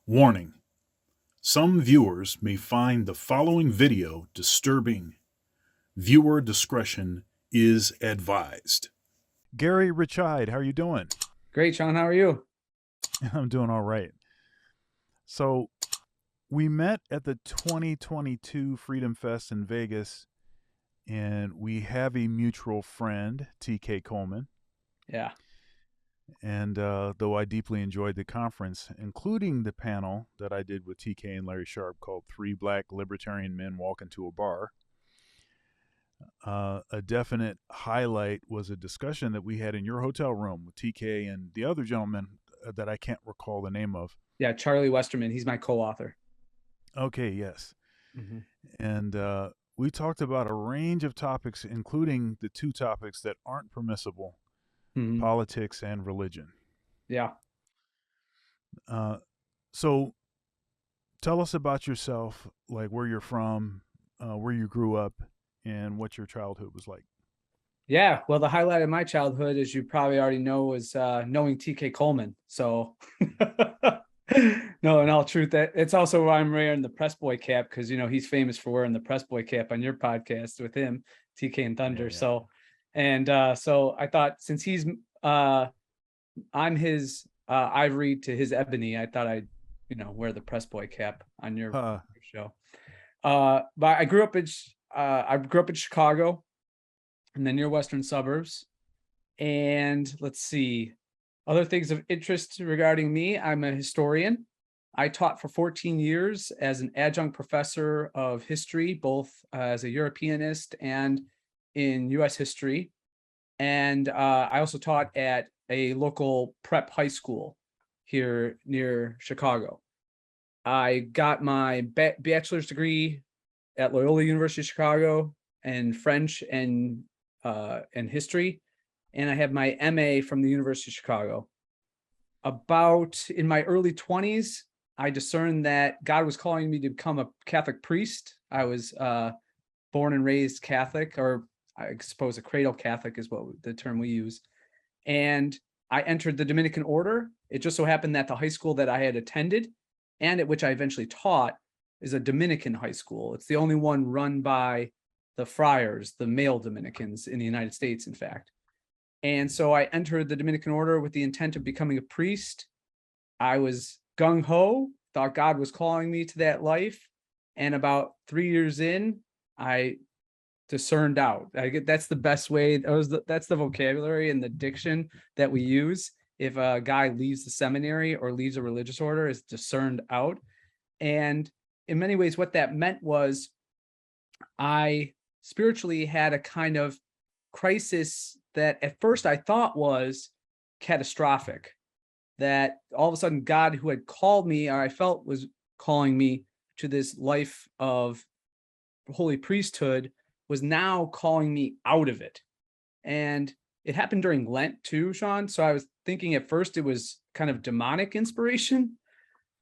Warning: some viewers may find the following video disturbing. Viewer discretion is advised. Gary Richied, how are you doing? Great, Shawn. How are you? I'm doing all right. So, we met at the 2022 Freedom Fest in Vegas, and we have a mutual friend, TK Coleman. Yeah. And though I deeply enjoyed the conference, including the panel that I did with TK and Larry Sharp called Three Black Libertarian Men Walk Into a Bar, a definite highlight was a discussion that we had in your hotel room with TK and the other gentleman that I can't recall the name of. Yeah, Charlie Westerman. He's my co-author. Okay, yes. Mm-hmm. And we talked about a range of topics, including the two topics that aren't permissible: Mm-hmm. politics and religion. Yeah. So tell us about yourself, like where you're from, where you grew up, and what your childhood was like. Yeah. Well, the highlight of my childhood, as you probably already know, was knowing TK Coleman. So no, in all truth, that it's also why I'm wearing the press boy cap, because he's famous for wearing the press boy cap on your podcast with him, TK and Thunder. Yeah. So I thought, since I'm his ivory to his ebony, I thought I'd wear the press boy cap on your show. But I grew up in Chicago, and then near western suburbs. And let's see, other things of interest regarding me: I'm a historian. I taught for 14 years as an adjunct professor of history, both as a Europeanist and in U.S. history. And I also taught at a local prep high school here near Chicago. I got my bachelor's degree at Loyola University of Chicago in French and history, and I have my MA from the University of Chicago. About in my early 20s, I discerned that God was calling me to become a Catholic priest. I was born and raised Catholic, or I suppose a cradle Catholic is what the term we use. And I entered the Dominican order. It just so happened that the high school that I had attended, and at which I eventually taught, is a Dominican high school. It's the only one run by the friars, the male Dominicans in the United States, in fact. And so I entered the Dominican order with the intent of becoming a priest. I was gung-ho, thought God was calling me to that life. And about 3 years in, I discerned out. That's the best way. That's the vocabulary and the diction that we use. If a guy leaves the seminary or leaves a religious order, is discerned out. And in many ways, what that meant was I spiritually had a kind of crisis that at first I thought was catastrophic, that all of a sudden God, who had called me, or I felt was calling me to this life of holy priesthood, was now calling me out of it. And it happened during Lent too, Shawn. So I was thinking at first it was kind of demonic inspiration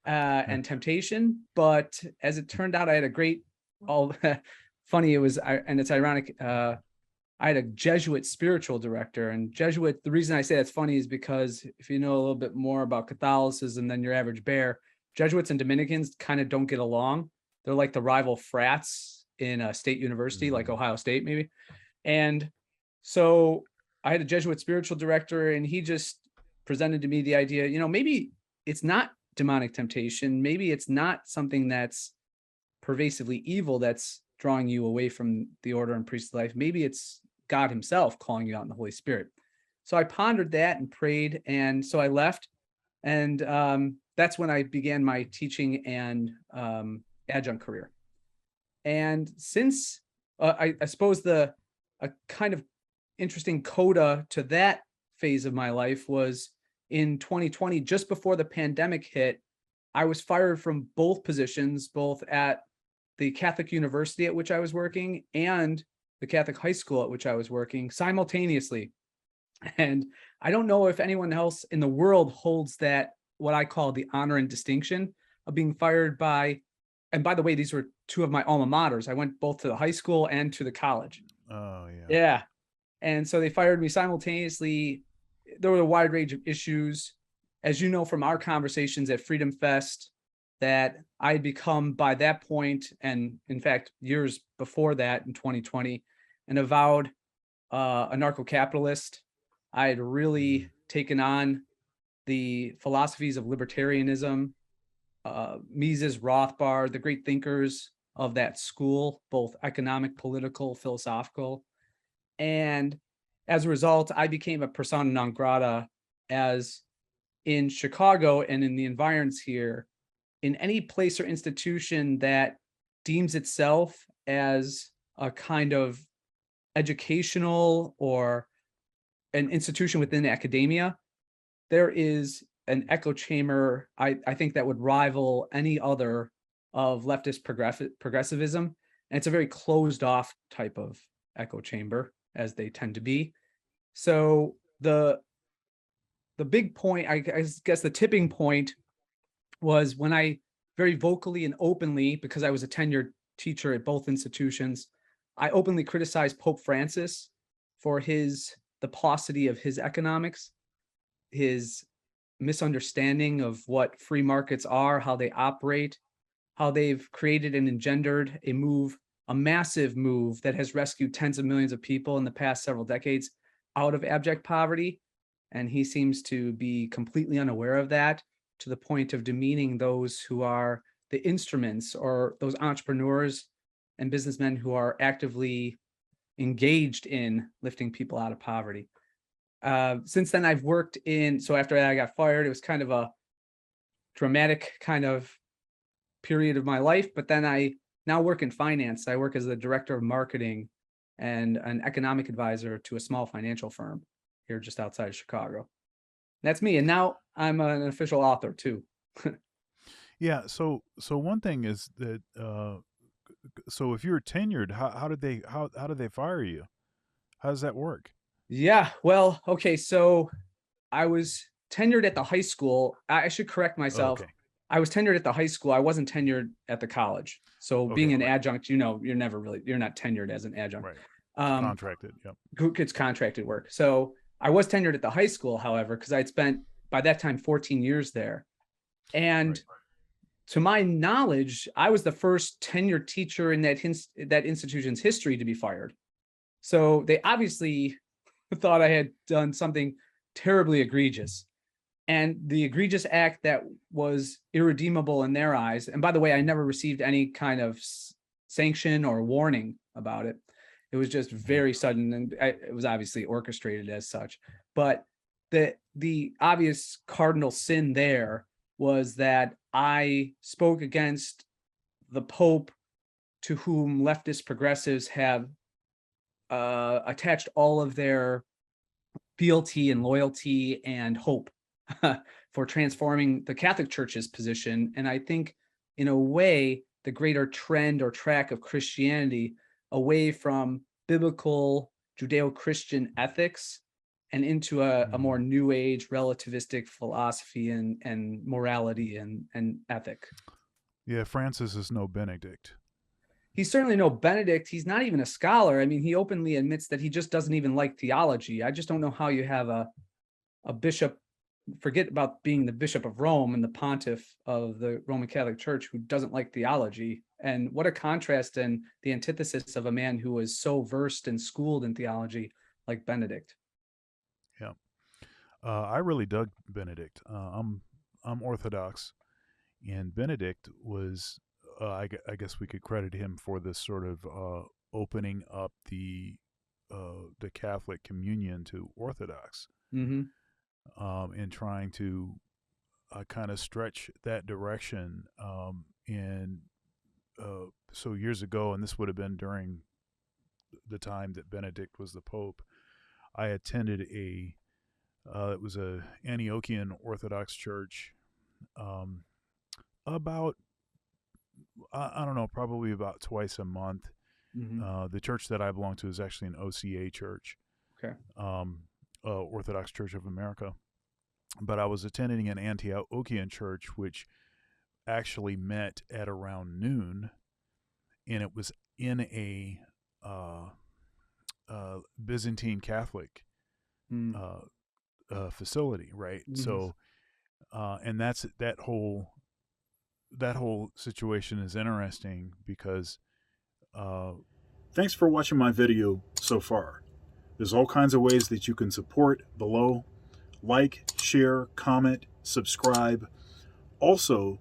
and temptation. But as it turned out, I had a great, funny, and it's ironic, I had a Jesuit spiritual director. And Jesuit, the reason I say that's funny is because if you know a little bit more about Catholicism than your average bear, Jesuits and Dominicans kind of don't get along. They're like the rival frats in a state university, like Ohio State, maybe. And so I had a Jesuit spiritual director, and he just presented to me the idea, maybe it's not demonic temptation. Maybe it's not something that's pervasively evil that's drawing you away from the order and priestly life. Maybe it's God himself calling you out in the Holy Spirit. So I pondered that and prayed. And so I left. And that's when I began my teaching and adjunct career. And since I suppose a kind of interesting coda to that phase of my life was in 2020, just before the pandemic hit, I was fired from both positions, both at the Catholic university at which I was working and the Catholic high school at which I was working simultaneously. And I don't know if anyone else in the world holds that, what I call the honor and distinction of being fired by, and by the way, these were two of my alma maters. I went both to the high school and to the college. Oh, yeah. Yeah. And so they fired me simultaneously. There were a wide range of issues. As you know from our conversations at Freedom Fest, that I had become by that point, and in fact, years before that in 2020, an avowed anarcho-capitalist. I had really taken on the philosophies of libertarianism, Mises, Rothbard, the great thinkers of that school, both economic, political, philosophical. And as a result, I became a persona non grata, as in Chicago and in the environs here, in any place or institution that deems itself as a kind of educational or an institution within academia, there is an echo chamber, I think, that would rival any other of leftist progressivism. And it's a very closed off type of echo chamber, as they tend to be. So the big point, I guess the tipping point, was when I very vocally and openly, because I was a tenured teacher at both institutions, I openly criticized Pope Francis for the paucity of his economics, his misunderstanding of what free markets are, how they operate, how they've created and engendered a massive move that has rescued tens of millions of people in the past several decades out of abject poverty. And he seems to be completely unaware of that, to the point of demeaning those who are the instruments, or those entrepreneurs and businessmen who are actively engaged in lifting people out of poverty. Since then, I've worked so after I got fired, it was kind of a dramatic kind of period of my life, but then I now work in finance. I work as the director of marketing and an economic advisor to a small financial firm here just outside of Chicago. That's me. And now I'm an official author too. Yeah. So one thing is that, so if you're tenured, how did they fire you? How does that work? Yeah. Well, okay. So I was tenured at the high school. I should correct myself. Okay. I was tenured at the high school. I wasn't tenured at the college. So being an adjunct, you're not tenured as an adjunct. Right. It's contracted. Yep. It's contracted work. So I was tenured at the high school, however, because I'd spent by that time 14 years there. And to my knowledge, I was the first tenured teacher in that institution's history to be fired. So they obviously thought I had done something terribly egregious. And the egregious act that was irredeemable in their eyes, and by the way, I never received any kind of sanction or warning about it. It was just very sudden, and it was obviously orchestrated as such. But the obvious cardinal sin there was that I spoke against the Pope, to whom leftist progressives have attached all of their fealty and loyalty and hope for transforming the Catholic Church's position. And I think, in a way, the greater trend or track of Christianity away from biblical Judeo-Christian ethics and into a more new age relativistic philosophy and morality and ethic. Yeah, Francis is no Benedict. He's certainly no Benedict. He's not even a scholar. I mean, he openly admits that he just doesn't even like theology. I just don't know how you have a bishop, forget about being the Bishop of Rome and the pontiff of the Roman Catholic Church, who doesn't like theology. And what a contrast and the antithesis of a man who was so versed and schooled in theology like Benedict. Yeah. I really dug Benedict. I'm Orthodox, and Benedict was, I guess we could credit him for this sort of opening up the Catholic communion to Orthodox, and trying to kind of stretch that direction. And so years ago, and this would have been during the time that Benedict was the Pope, I attended it was a Antiochian Orthodox church, about, I don't know, probably about twice a month. The church that I belong to is actually an OCA church, Orthodox Church of America. But I was attending an Antiochian church, which actually met at around noon, and it was in a Byzantine Catholic facility, right? So, and that whole that whole situation is interesting because thanks for watching my video so far. There's all kinds of ways that you can support below. Like, share, comment, subscribe. Also,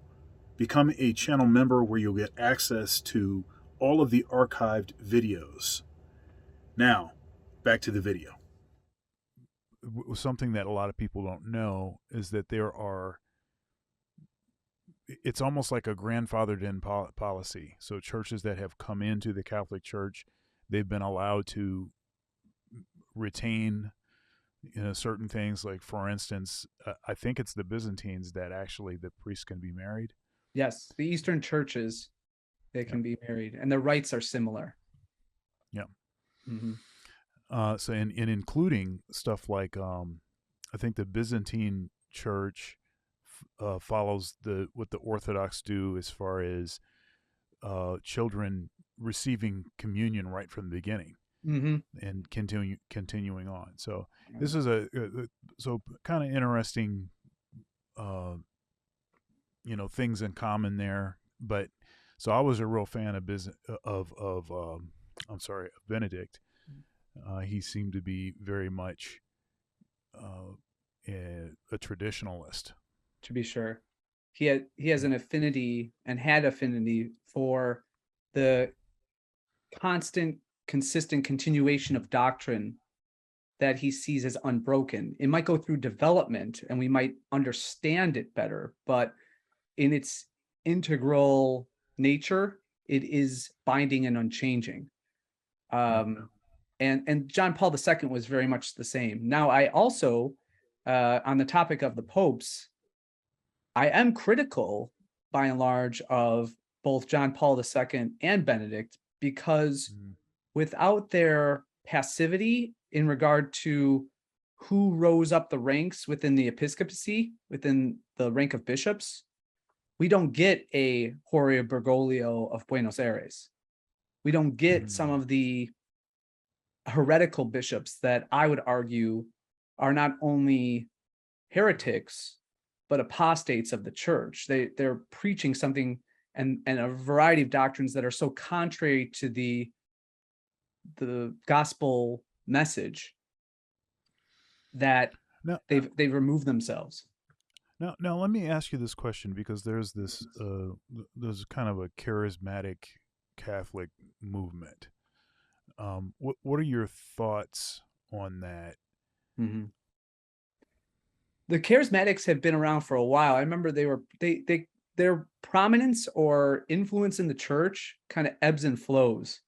become a channel member where you'll get access to all of the archived videos. Now, back to the video. Something that a lot of people don't know is that it's almost like a grandfathered in policy. So churches that have come into the Catholic Church, they've been allowed to retain certain things. Like, for instance, I think it's the Byzantines that actually the priests can be married. Yes, the Eastern churches, they can be married, and their rites are similar. Yeah. Mm-hmm. So, in including stuff like, I think the Byzantine Church follows what the Orthodox do as far as children receiving communion right from the beginning. Mm-hmm. And continuing on. So this is so kind of interesting, things in common there. But so I was a real fan of Benedict. He seemed to be very much a traditionalist. To be sure, he has an affinity and had affinity for the consistent continuation of doctrine that he sees as unbroken. It might go through development and we might understand it better, but in its integral nature, it is binding and unchanging. And John Paul II was very much the same. Now, I also, on the topic of the popes, I am critical, by and large, of both John Paul II and Benedict, because without their passivity in regard to who rose up the ranks within the episcopacy, within the rank of bishops, we don't get a Jorge Bergoglio of Buenos Aires. We don't get some of the heretical bishops that I would argue are not only heretics, but apostates of the church. They're preaching something and a variety of doctrines that are so contrary to the gospel message that they've removed themselves. Now let me ask you this question, because there's kind of a charismatic Catholic movement. What are your thoughts on that? Mm-hmm. The Charismatics have been around for a while. I remember their prominence or influence in the church kind of ebbs and flows.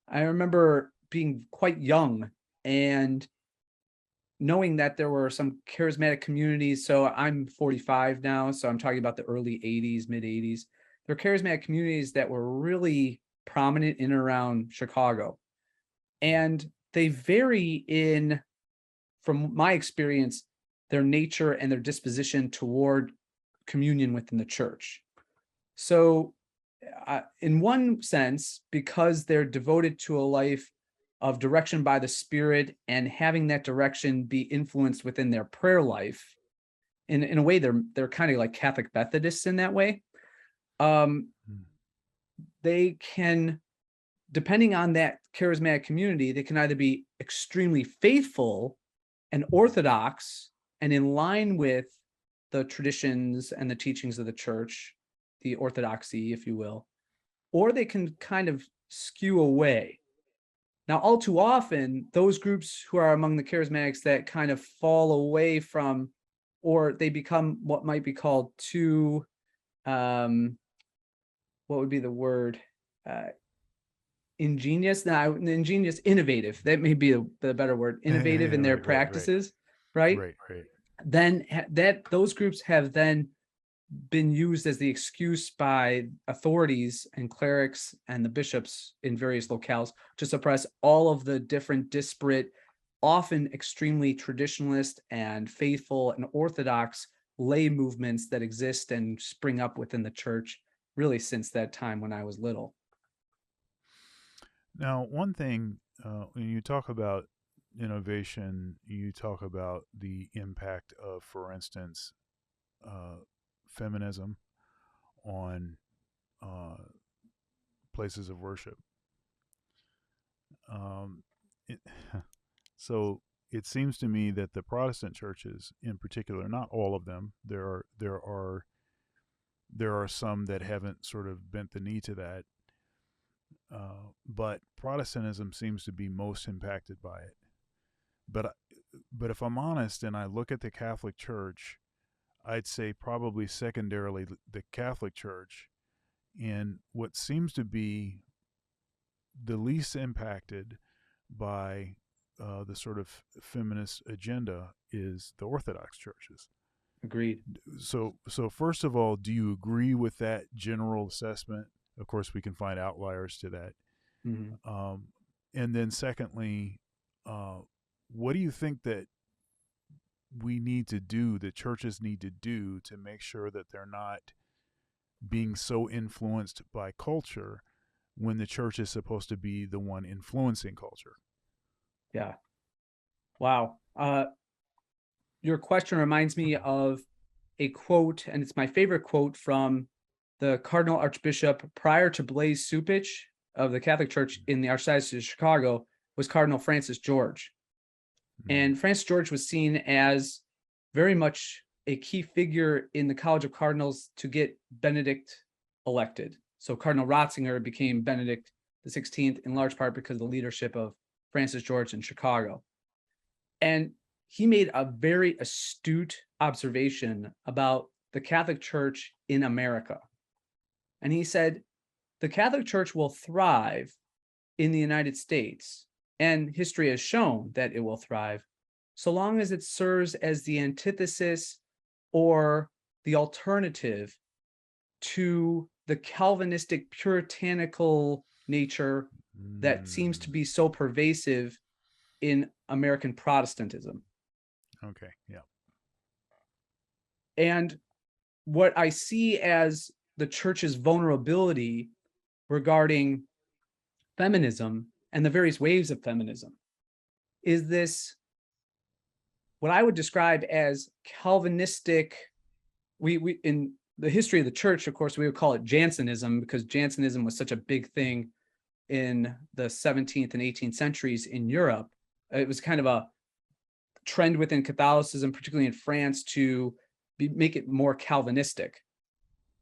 I remember being quite young and knowing that there were some charismatic communities. So I'm 45 now, so I'm talking about the early 80s, mid 80s. There are charismatic communities that were really prominent in and around Chicago. And they vary in, from my experience, their nature and their disposition toward communion within the church. So in one sense, because they're devoted to a life of direction by the Spirit and having that direction be influenced within their prayer life, in a way, they're kind of like Catholic Methodists in that way. They can, depending on that charismatic community, they can either be extremely faithful and orthodox and in line with the traditions and the teachings of the church, the orthodoxy, if you will, or they can kind of skew away. Now, all too often, those groups who are among the charismatics that kind of fall away from, or they become what might be called too, what would be the word? Ingenious, innovative. That may be the better word. Innovative in their practices, right? Then those groups have then been used as the excuse by authorities and clerics and the bishops in various locales to suppress all of the different disparate, often extremely traditionalist and faithful and orthodox lay movements that exist and spring up within the church really since that time when I was little. Now, one thing, when you talk about innovation, you talk about the impact of, for instance, feminism on places of worship. It, so it seems to me that the Protestant churches, in particular, not all of them, there are some that haven't sort of bent the knee to that, but Protestantism seems to be most impacted by it. But if I'm honest, and I look at the Catholic Church, I'd say probably secondarily the Catholic Church, and what seems to be the least impacted by the sort of feminist agenda is the Orthodox churches. Agreed. So first of all, do you agree with that general assessment? Of course, we can find outliers to that. Mm-hmm. And then secondly, what do you think that we need to do, the churches need to do, to make sure that they're not being so influenced by culture when the church is supposed to be the one influencing culture? Yeah. Wow. Your question reminds me of a quote, and it's my favorite quote from the Cardinal Archbishop prior to Blaise Supich of the Catholic Church in the Archdiocese of Chicago, was Cardinal Francis George. And Francis George was seen as very much a key figure in the College of Cardinals to get Benedict elected. So Cardinal Ratzinger became Benedict the 16th in large part because of the leadership of Francis George in Chicago. And he made a very astute observation about the Catholic Church in America. And he said, the Catholic Church will thrive in the United States, and history has shown that it will thrive, so long as it serves as the antithesis or the alternative to the Calvinistic puritanical nature that seems to be so pervasive in American Protestantism. Okay, yeah. And what I see as the church's vulnerability regarding feminism and the various waves of feminism is this, what I would describe as Calvinistic. We in the history of the church, of course, we would call it Jansenism, because Jansenism was such a big thing in the 17th and 18th centuries in Europe. It was kind of a trend within Catholicism, particularly in France, to make it more Calvinistic.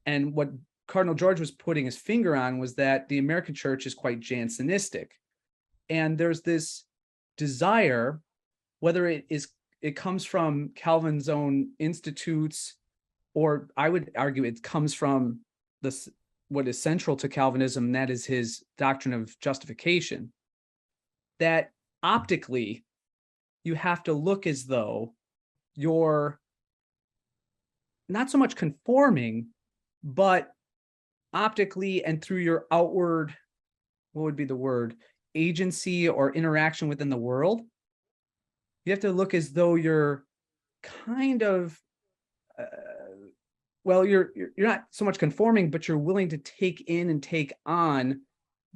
And what Cardinal George was putting his finger on was that the American church is quite Jansenistic. And there's this desire, whether it comes from Calvin's own institutes, or I would argue it comes from what is central to Calvinism, and that is his doctrine of justification, that optically you have to look as though you're not so much conforming, but optically and through your outward, what would be the word, agency or interaction within the world, you have to look as though you're kind of, you're not so much conforming, but you're willing to take in and take on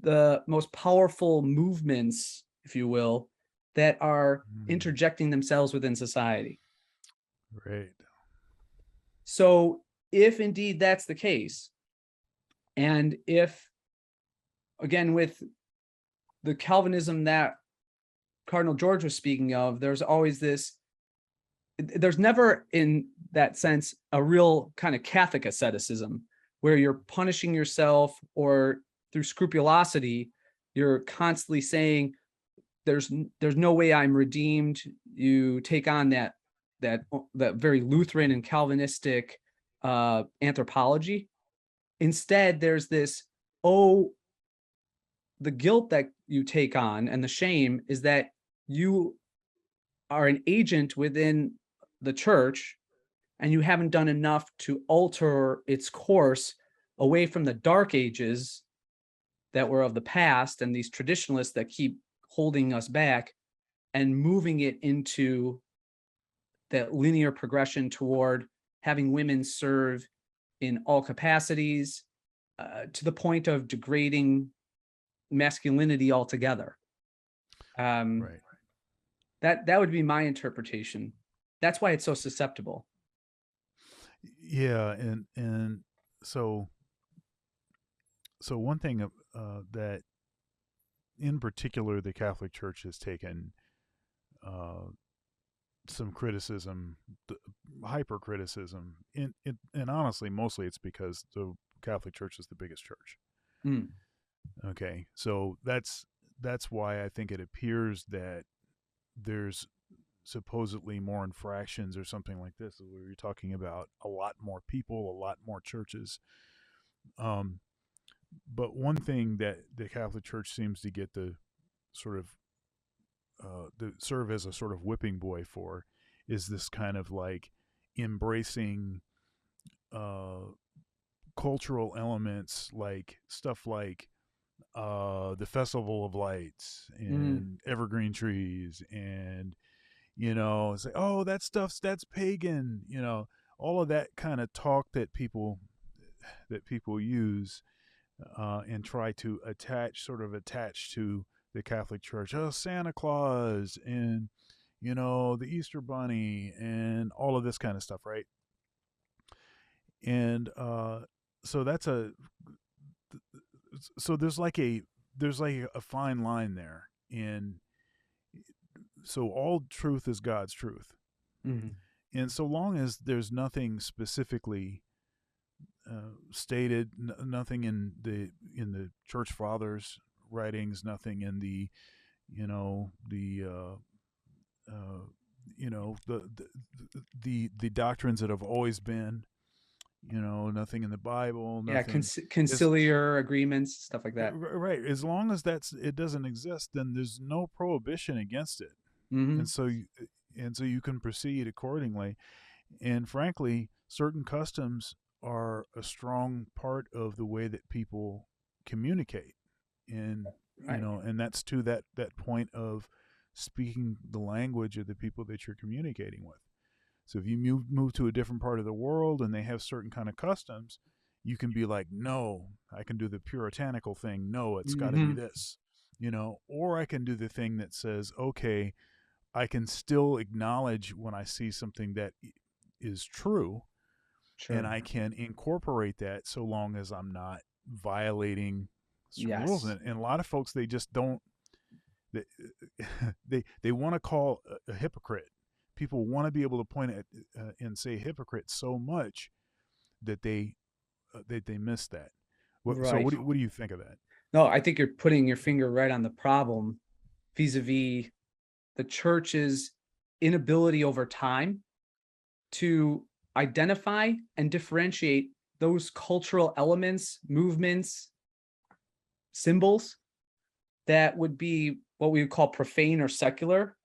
the most powerful movements, if you will, that are interjecting themselves within society. Right. So if indeed that's the case, and if, again, with the Calvinism that Cardinal George was speaking of, there's always this, there's never in that sense a real kind of Catholic asceticism where you're punishing yourself, or through scrupulosity, you're constantly saying, there's no way I'm redeemed. You take on that very Lutheran and Calvinistic anthropology. Instead, there's this, the guilt that you take on and the shame is that you are an agent within the church and you haven't done enough to alter its course away from the dark ages that were of the past and these traditionalists that keep holding us back, and moving it into that linear progression toward having women serve in all capacities, to the point of degrading masculinity altogether. Right. That would be my interpretation. That's why it's so susceptible. Yeah, and so so one thing that in particular the Catholic Church has taken some criticism, hyper criticism, and honestly, mostly it's because the Catholic Church is the biggest church. Mm. Okay, so that's why I think it appears that there's supposedly more infractions or something like this, where you're talking about a lot more people, a lot more churches. But one thing that the Catholic Church seems to get the sort of serve as a sort of whipping boy for is this kind of like embracing cultural elements, like stuff like the Festival of Lights and evergreen trees, and say, oh, that's pagan, all of that kind of talk that people use and try to attach to the Catholic Church. Oh, Santa Claus and the Easter Bunny and all of this kind of stuff, right? And so there's like a fine line there, and so all truth is God's truth. Mm-hmm. And so long as there's nothing specifically stated, nothing in the church fathers' writings, nothing in the the doctrines that have always been, nothing in the Bible, nothing. Conciliar agreements, stuff like that. Right. As long as it doesn't exist, then there's no prohibition against it. Mm-hmm. And so you can proceed accordingly. And frankly, certain customs are a strong part of the way that people communicate. And right. And that's to that point of speaking the language of the people that you're communicating with. So if you move to a different part of the world and they have certain kind of customs, you can be like, no, I can do the puritanical thing. No, it's got to be this, or I can do the thing that says, okay, I can still acknowledge when I see something that is true, sure, and I can incorporate that so long as I'm not violating some rules. And a lot of folks, they just don't, they want to call a hypocrite. People want to be able to point at and say hypocrite so much that they miss that. Right. So what do you think of that? No, I think you're putting your finger right on the problem vis-a-vis the church's inability over time to identify and differentiate those cultural elements, movements, symbols that would be what we would call profane or secular.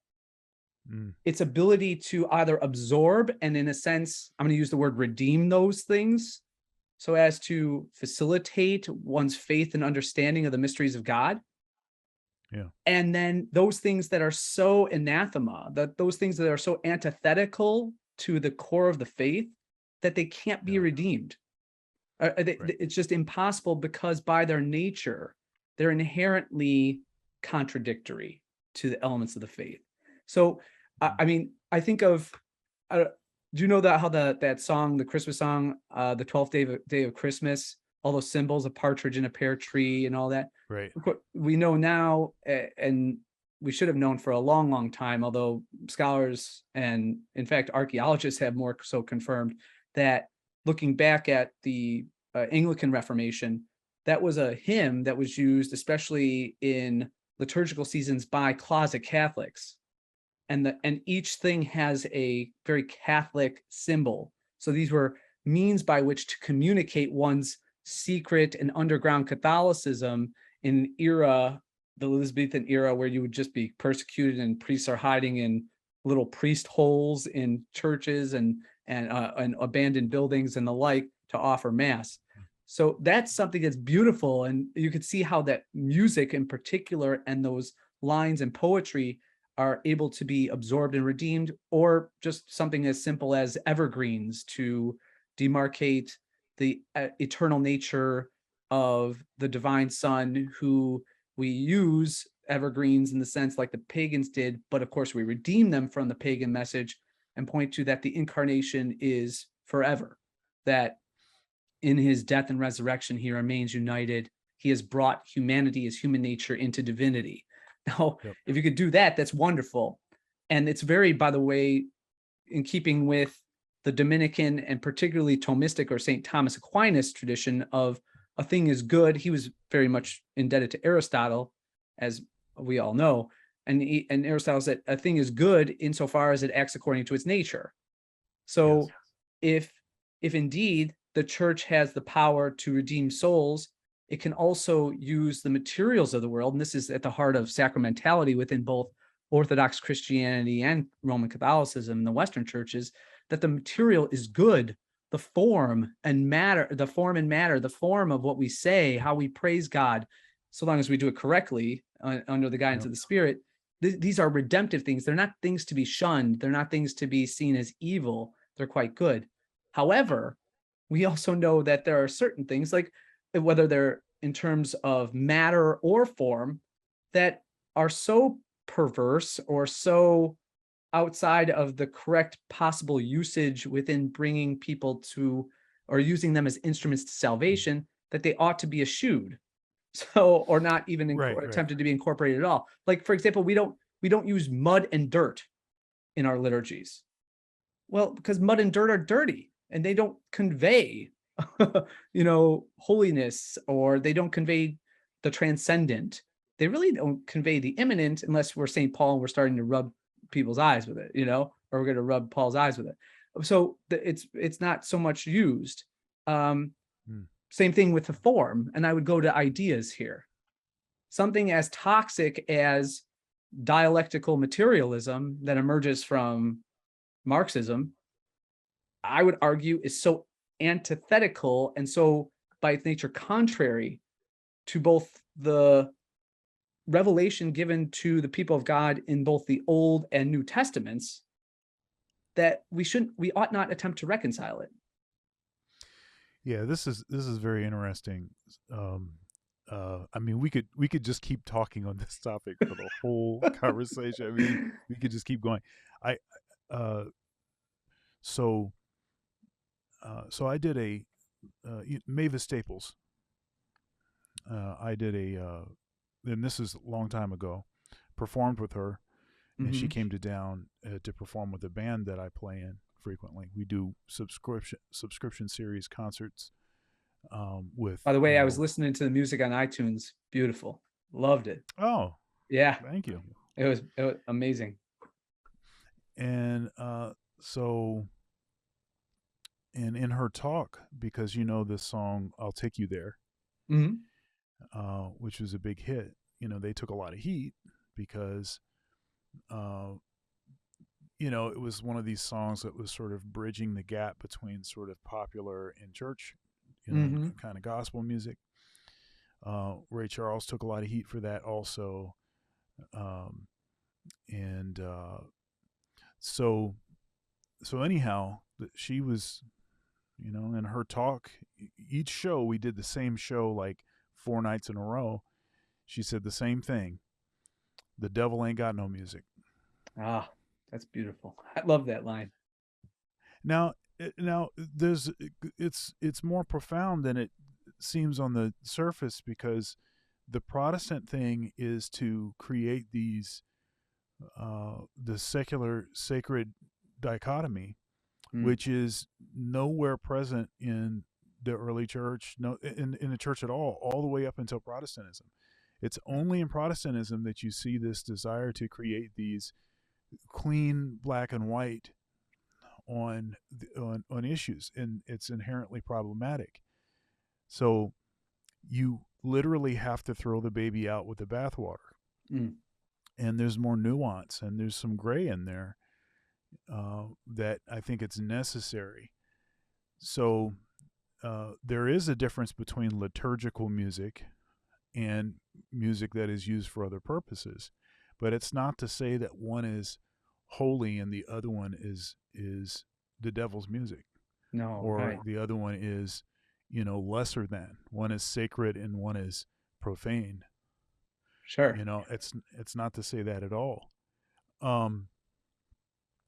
Its ability to either absorb and, in a sense, I'm going to use the word redeem those things so as to facilitate one's faith and understanding of the mysteries of God. Yeah. And then those things that are so anathema, those things that are so antithetical to the core of the faith, that they can't be redeemed. Right. It's just impossible, because by their nature, they're inherently contradictory to the elements of the faith. So, I mean, I think of, do you know how that song, the Christmas song, the 12th day of Christmas, all those symbols, a partridge in a pear tree and all that? Right. We know now, and we should have known for a long, long time, although scholars and, in fact, archaeologists have more so confirmed, that looking back at the Anglican Reformation, that was a hymn that was used especially in liturgical seasons by closet Catholics. And each thing has a very Catholic symbol. So these were means by which to communicate one's secret and underground Catholicism in the Elizabethan era, where you would just be persecuted and priests are hiding in little priest holes in churches and abandoned buildings and the like to offer mass. So that's something that's beautiful. And you could see how that music in particular and those lines and poetry are able to be absorbed and redeemed, or just something as simple as evergreens to demarcate the eternal nature of the divine Son, who we use evergreens in the sense like the pagans did, but of course we redeem them from the pagan message and point to that the incarnation is forever, that in his death and resurrection he remains united he has brought humanity, his human nature, into divinity. Now, Yep. if you could do that, that's wonderful. And it's very, by the way, in keeping with the Dominican and particularly Thomistic or St. Thomas Aquinas tradition of a thing is good. He was very much indebted to Aristotle, as we all know. And Aristotle said a thing is good insofar as it acts according to its nature. So if indeed the church has the power to redeem souls, it can also use the materials of the world. And this is at the heart of sacramentality within both Orthodox Christianity and Roman Catholicism in the Western churches, that the material is good. The form and matter, the form of what we say, how we praise God, so long as we do it correctly under the guidance of the Spirit, these are redemptive things. They're not things to be shunned. They're not things to be seen as evil. They're quite good. However, we also know that there are certain things, like whether they're in terms of matter or form, that are so perverse or so outside of the correct possible usage within bringing people to, or using them as instruments to salvation, that they ought to be eschewed. So, or not even attempted to be incorporated at all. Like, for example, we don't use mud and dirt in our liturgies. Well, because mud and dirt are dirty and they don't convey, holiness, or they don't convey the transcendent. They really don't convey the immanent, unless we're St. Paul and we're starting to rub people's eyes with it, or we're going to rub Paul's eyes with it. So it's not so much used. Same thing with the form. And I would go to ideas here. Something as toxic as dialectical materialism that emerges from Marxism, I would argue is so antithetical and so by its nature contrary to both the revelation given to the people of God in both the Old and New Testaments, that we ought not attempt to reconcile it. Yeah, this is very interesting. I mean, we could just keep talking on this topic for the whole conversation. I mean, we could just keep going. So I did a Mavis Staples. I did and this is a long time ago, performed with her, and she came down to perform with a band that I play in frequently. We do subscription series concerts with. By the way, I was listening to the music on iTunes. Beautiful, loved it. Oh, yeah, thank you. It was amazing. And so, and in her talk, because this song "I'll Take You There," which was a big hit. They took a lot of heat because, it was one of these songs that was sort of bridging the gap between sort of popular and church, kind of gospel music. Ray Charles took a lot of heat for that also. So anyhow, she was, in her talk, each show, we did the same show like 4 nights in a row. She said the same thing. The devil ain't got no music. Ah, that's beautiful. I love that line. Now there's, it's more profound than it seems on the surface, because the Protestant thing is to create these, the secular sacred dichotomy, which is nowhere present in the early church, in the church at all the way up until Protestantism. It's only in Protestantism that you see this desire to create these clean black and white on issues, and it's inherently problematic. So you literally have to throw the baby out with the bathwater. And there's more nuance, and there's some gray in there that I think it's necessary. So there is a difference between liturgical music and music that is used for other purposes, but it's not to say that one is holy and the other one is the devil's music. No, or the other one is, lesser than. One is sacred and one is profane. Sure. It's not to say that at all.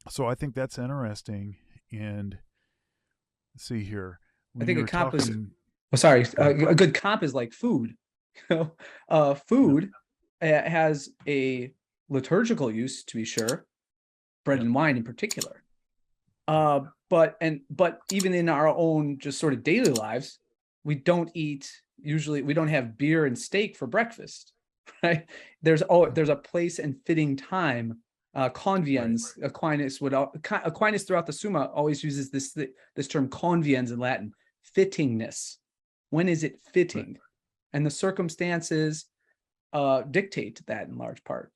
So I think that's interesting. And let's see here. I think a comp is. A good comp is like food. Food has a liturgical use, to be sure, bread and wine in particular. But even in our own just sort of daily lives, we don't have beer and steak for breakfast, right? There's a place and fitting time. Conviens, right. Aquinas throughout the Summa always uses this term conviens in Latin, fittingness. When is it fitting? Right. And the circumstances dictate that in large part.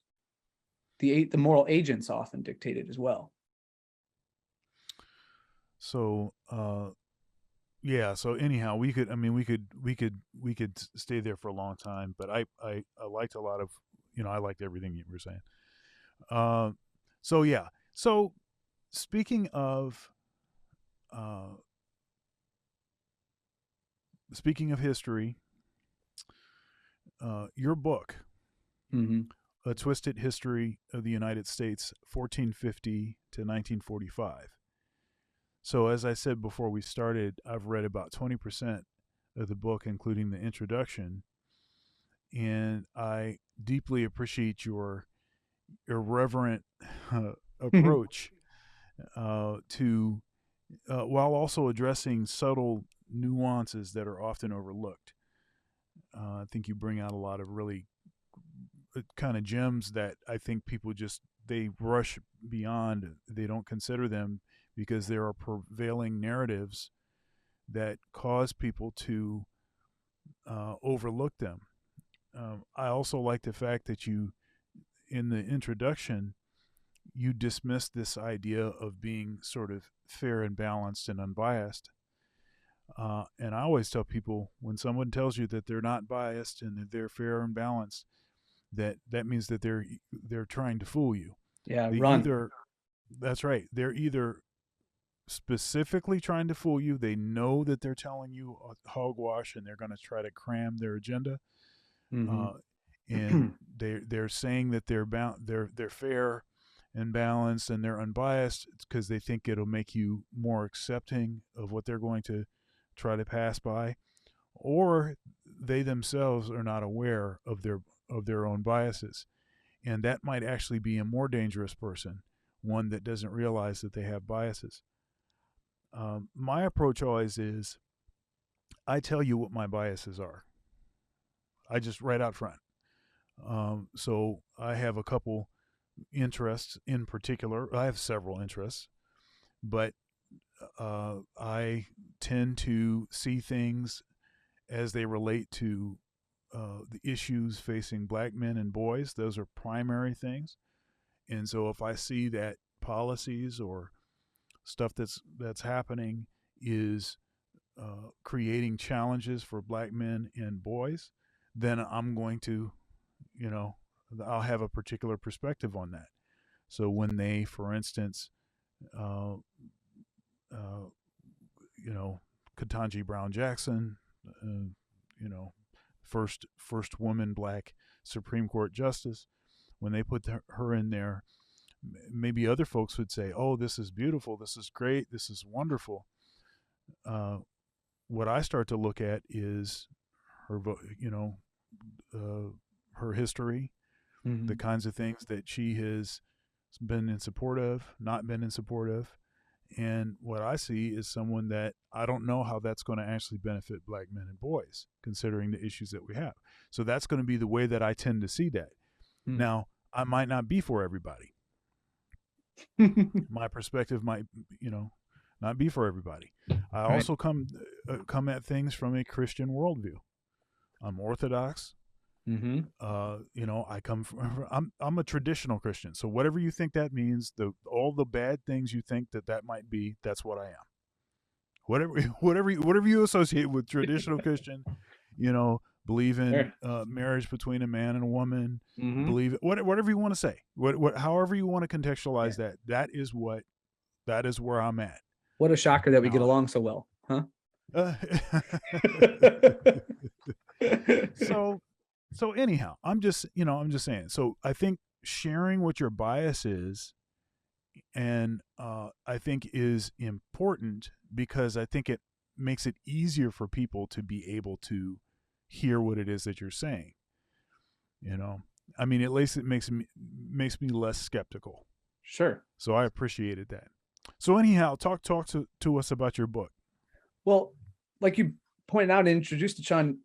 The moral agents often dictate it as well. So yeah, so anyhow, we could stay there for a long time, but I liked a lot of, I liked everything you were saying. So yeah, so speaking of history, your book, A Twisted History of the United States, 1450 to 1945. So as I said before we started, I've read about 20% of the book, including the introduction, and I deeply appreciate your irreverent approach to while also addressing subtle nuances that are often overlooked. I think you bring out a lot of really kind of gems that I think people they rush beyond. They don't consider them because there are prevailing narratives that cause people to overlook them. I also like the fact that you, in the introduction, you dismiss this idea of being sort of fair and balanced and unbiased. And I always tell people, when someone tells you that they're not biased and that they're fair and balanced, that means that they're trying to fool you. Yeah, run. That's right. They're either specifically trying to fool you. They know that they're telling you hogwash, and they're going to try to cram their agenda. And they're saying that they're fair and balanced and they're unbiased because they think it'll make you more accepting of what they're going to try to pass by, or they themselves are not aware of their own biases, and that might actually be a more dangerous person, one that doesn't realize that they have biases. My approach always is, I tell you what my biases are. I just right out front. So I have a couple interests in particular. I have several interests, but I tend to see things as they relate to the issues facing black men and boys. Those are primary things. And so if I see that policies or stuff that's happening is creating challenges for black men and boys, then I'm going to, I'll have a particular perspective on that. So when they, for instance, Ketanji Brown Jackson, first woman black Supreme Court justice, when they put her in there, maybe other folks would say, "Oh, this is beautiful. This is great. This is wonderful." What I start to look at is her, her history, the kinds of things that she has been in support of, not been in support of. And what I see is someone that I don't know how that's going to actually benefit black men and boys, considering the issues that we have. So that's going to be the way that I tend to see that. Now, I might not be for everybody. My perspective might, not be for everybody. I also come at things from a Christian worldview. I'm Orthodox. I come from. I'm a traditional Christian. So whatever you think that means, all the bad things you think that might be, that's what I am. Whatever you associate with traditional Christian, believe in marriage between a man and a woman. Believe whatever you want to say. However you want to contextualize that. That is where I'm at. What a shocker that we get along so well, huh? So anyhow, I'm just saying. So I think sharing what your bias is, and I think is important because I think it makes it easier for people to be able to hear what it is that you're saying. I mean, at least it makes me less skeptical. Sure. So I appreciated that. So anyhow, talk to us about your book. Well, like you pointed out and introduced it, Shawn,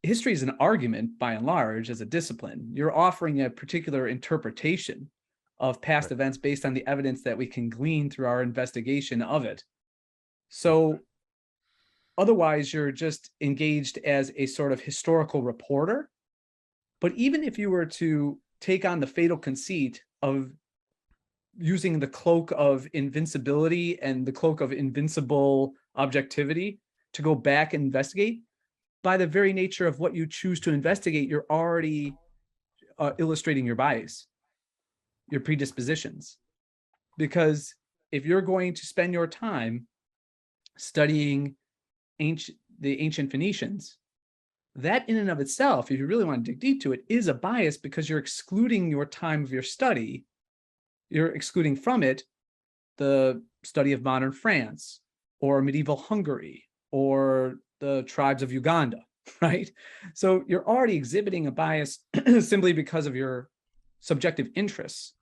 history is an argument by and large as a discipline. You're offering a particular interpretation of past events based on the evidence that we can glean through our investigation of it. So otherwise, you're just engaged as a sort of historical reporter. But even if you were to take on the fatal conceit of using the cloak of invincibility and the cloak of invincible objectivity to go back and investigate, by the very nature of what you choose to investigate, you're already illustrating your bias, your predispositions. Because if you're going to spend your time studying the ancient Phoenicians, that in and of itself, if you really want to dig deep to it, is a bias, because you're excluding your time of your study. You're excluding from it the study of modern France or medieval Hungary or the tribes of Uganda, right? So you're already exhibiting a bias simply because of your subjective interests.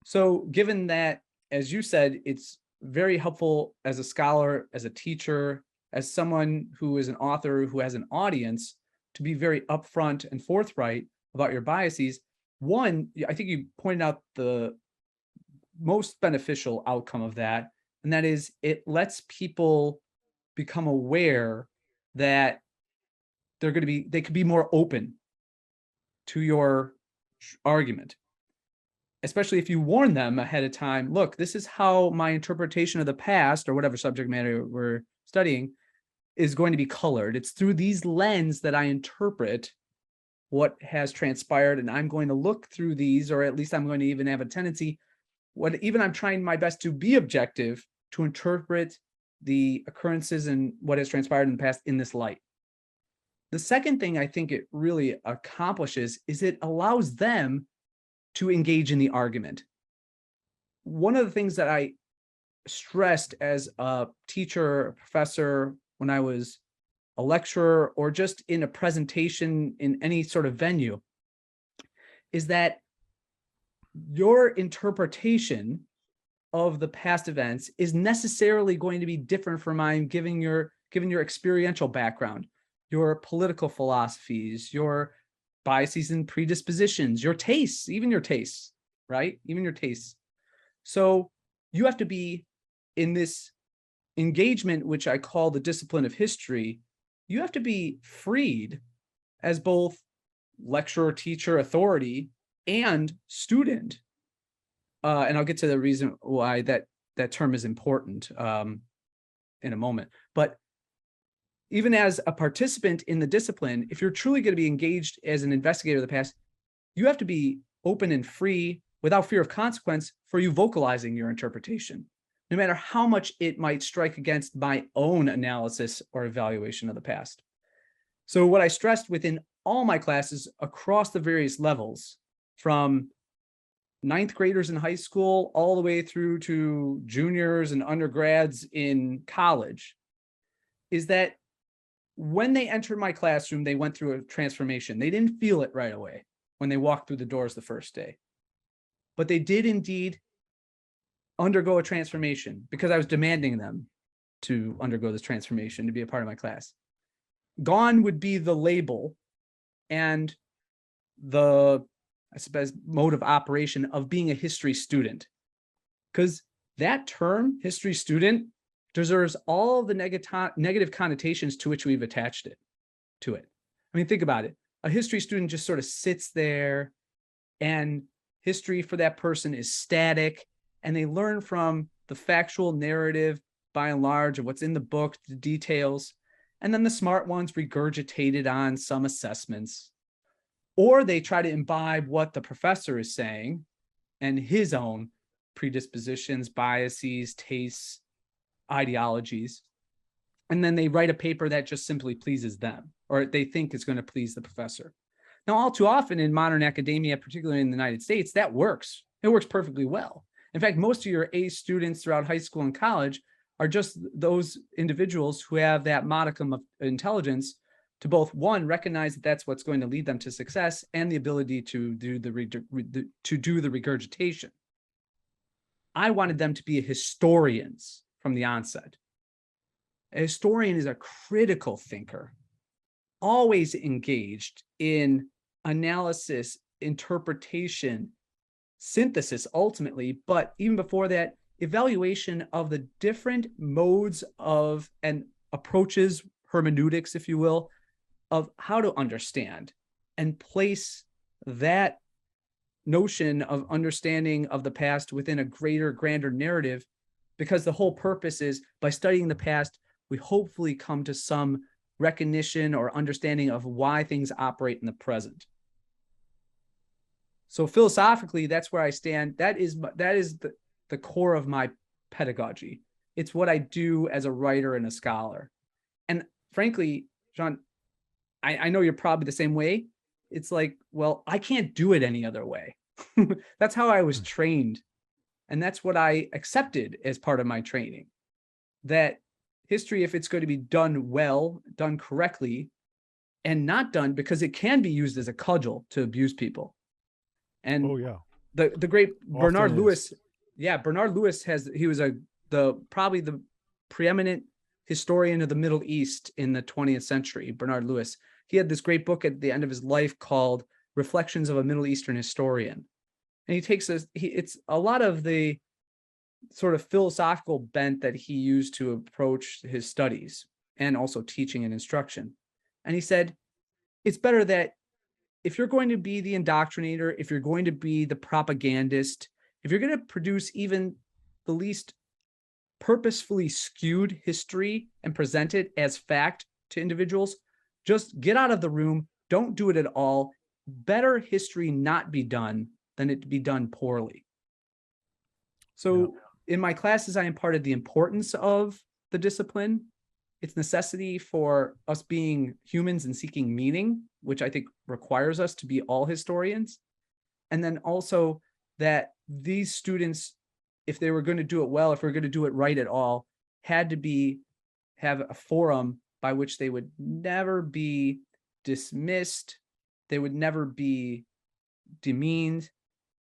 So given that, as you said, it's very helpful as a scholar, as a teacher, as someone who is an author who has an audience, to be very upfront and forthright about your biases. One, I think you pointed out the most beneficial outcome of that, and that is it lets people become aware that they could be more open to your argument, especially if you warn them ahead of time. Look, this is how my interpretation of the past, or whatever subject matter we're studying, is going to be colored. It's through these lenses that I interpret what has transpired, and I'm going to look through these, or at least I'm going to even have a tendency, I'm trying my best to be objective, to interpret the occurrences and what has transpired in the past in this light. The second thing I think it really accomplishes is it allows them to engage in the argument. One of the things that I stressed as a teacher, a professor, when I was a lecturer, or just in a presentation in any sort of venue, is that your interpretation of the past events is necessarily going to be different from mine, given your experiential background, your political philosophies, your biases and predispositions, your tastes, right? Even your tastes. So you have to be in this engagement, which I call the discipline of history. You have to be freed as both lecturer, teacher, authority, and student. And I'll get to the reason why that term is important in a moment. But even as a participant in the discipline, if you're truly going to be engaged as an investigator of the past, you have to be open and free without fear of consequence for you vocalizing your interpretation, no matter how much it might strike against my own analysis or evaluation of the past. So what I stressed within all my classes across the various levels, from ninth graders in high school all the way through to juniors and undergrads in college, is that when they entered my classroom, they went through a transformation. They didn't feel it right away when they walked through the doors the first day, but they did indeed undergo a transformation, because I was demanding them to undergo this transformation to be a part of my class. Gone would be the label and the, I suppose, mode of operation of being a history student, because that term, history student, deserves all the negative connotations to which we've attached it to it. I mean, think about it. A history student just sort of sits there, and history for that person is static, and they learn from the factual narrative by and large of what's in the book, the details, and then the smart ones regurgitate it on some assessments, or they try to imbibe what the professor is saying and his own predispositions, biases, tastes, ideologies, and then they write a paper that just simply pleases them, or they think is going to please the professor. Now, all too often in modern academia, particularly in the United States, that works. It works perfectly well. In fact, most of your A students throughout high school and college are just those individuals who have that modicum of intelligence to both, one, recognize that that's what's going to lead them to success, and the ability to do the regurgitation. I wanted them to be historians from the onset. A historian is a critical thinker, always engaged in analysis, interpretation, synthesis ultimately, but even before that, evaluation of the different modes of and approaches, hermeneutics, if you will, of how to understand and place that notion of understanding of the past within a greater, grander narrative, because the whole purpose is, by studying the past, we hopefully come to some recognition or understanding of why things operate in the present. So philosophically, that's where I stand. That is the core of my pedagogy. It's what I do as a writer and a scholar. And frankly, Shawn, I know you're probably the same way. It's like, well, I can't do it any other way. That's how I was trained. And that's what I accepted as part of my training. That history, if it's going to be done well, done correctly, and not done, because it can be used as a cudgel to abuse people. And the great Bernard Lewis, Bernard Lewis he was probably the preeminent historian of the Middle East in the 20th century, Bernard Lewis. He had this great book at the end of his life called Reflections of a Middle Eastern Historian. And he takes it's a lot of the sort of philosophical bent that he used to approach his studies and also teaching and instruction. And he said, it's better that if you're going to be the indoctrinator, if you're going to be the propagandist, if you're going to produce even the least purposefully skewed history and present it as fact to individuals, just get out of the room. Don't do it at all. Better history not be done than it be done poorly. So in my classes, I imparted the importance of the discipline, its necessity for us being humans and seeking meaning, which I think requires us to be all historians. And then also that these students, if they were going to do it well, if we're going to do it right at all, had to have a forum by which they would never be dismissed. They would never be demeaned.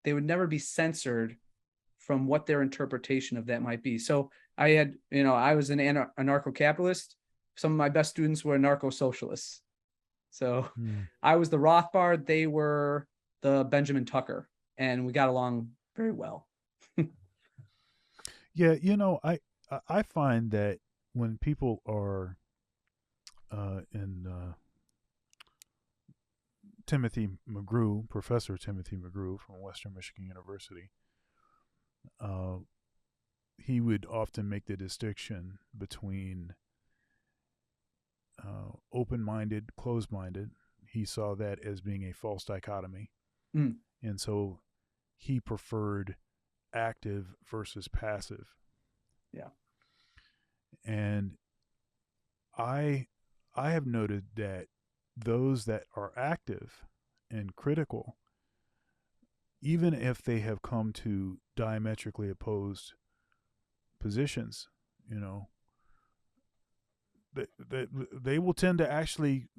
They would never be censored from what their interpretation of that might be. So I was an anarcho-capitalist. Some of my best students were anarcho-socialists. So I was the Rothbard, they were the Benjamin Tucker, and we got along very well. Yeah, I find that when people are in Professor Timothy McGrew from Western Michigan University, he would often make the distinction between open-minded, closed-minded. He saw that as being a false dichotomy. And so he preferred active versus passive. Yeah. And I have noted that those that are active and critical, even if they have come to diametrically opposed positions, they will tend to actually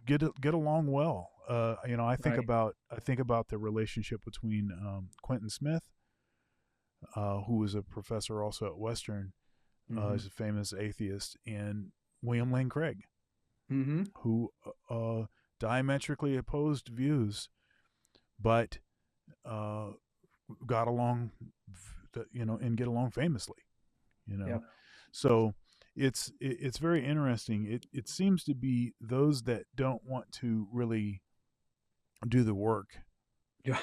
get along well. I think about the relationship between Quentin Smith, who was a professor also at Western, is a famous atheist, and William Lane Craig, who diametrically opposed views, but got along, and get along famously. So it's very interesting. It seems to be those that don't want to really do the work. Yeah,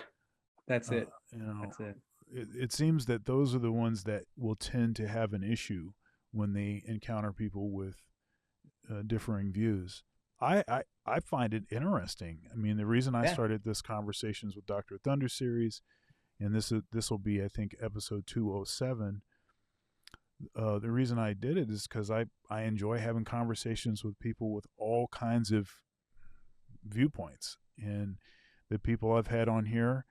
that's it. That's it. It seems that those are the ones that will tend to have an issue when they encounter people with differing views. I find it interesting. I mean, the reason I started this Conversations with Dr. Thunder series, and this will be, I think, episode 207. The reason I did it is because I enjoy having conversations with people with all kinds of viewpoints, and the people I've had on here,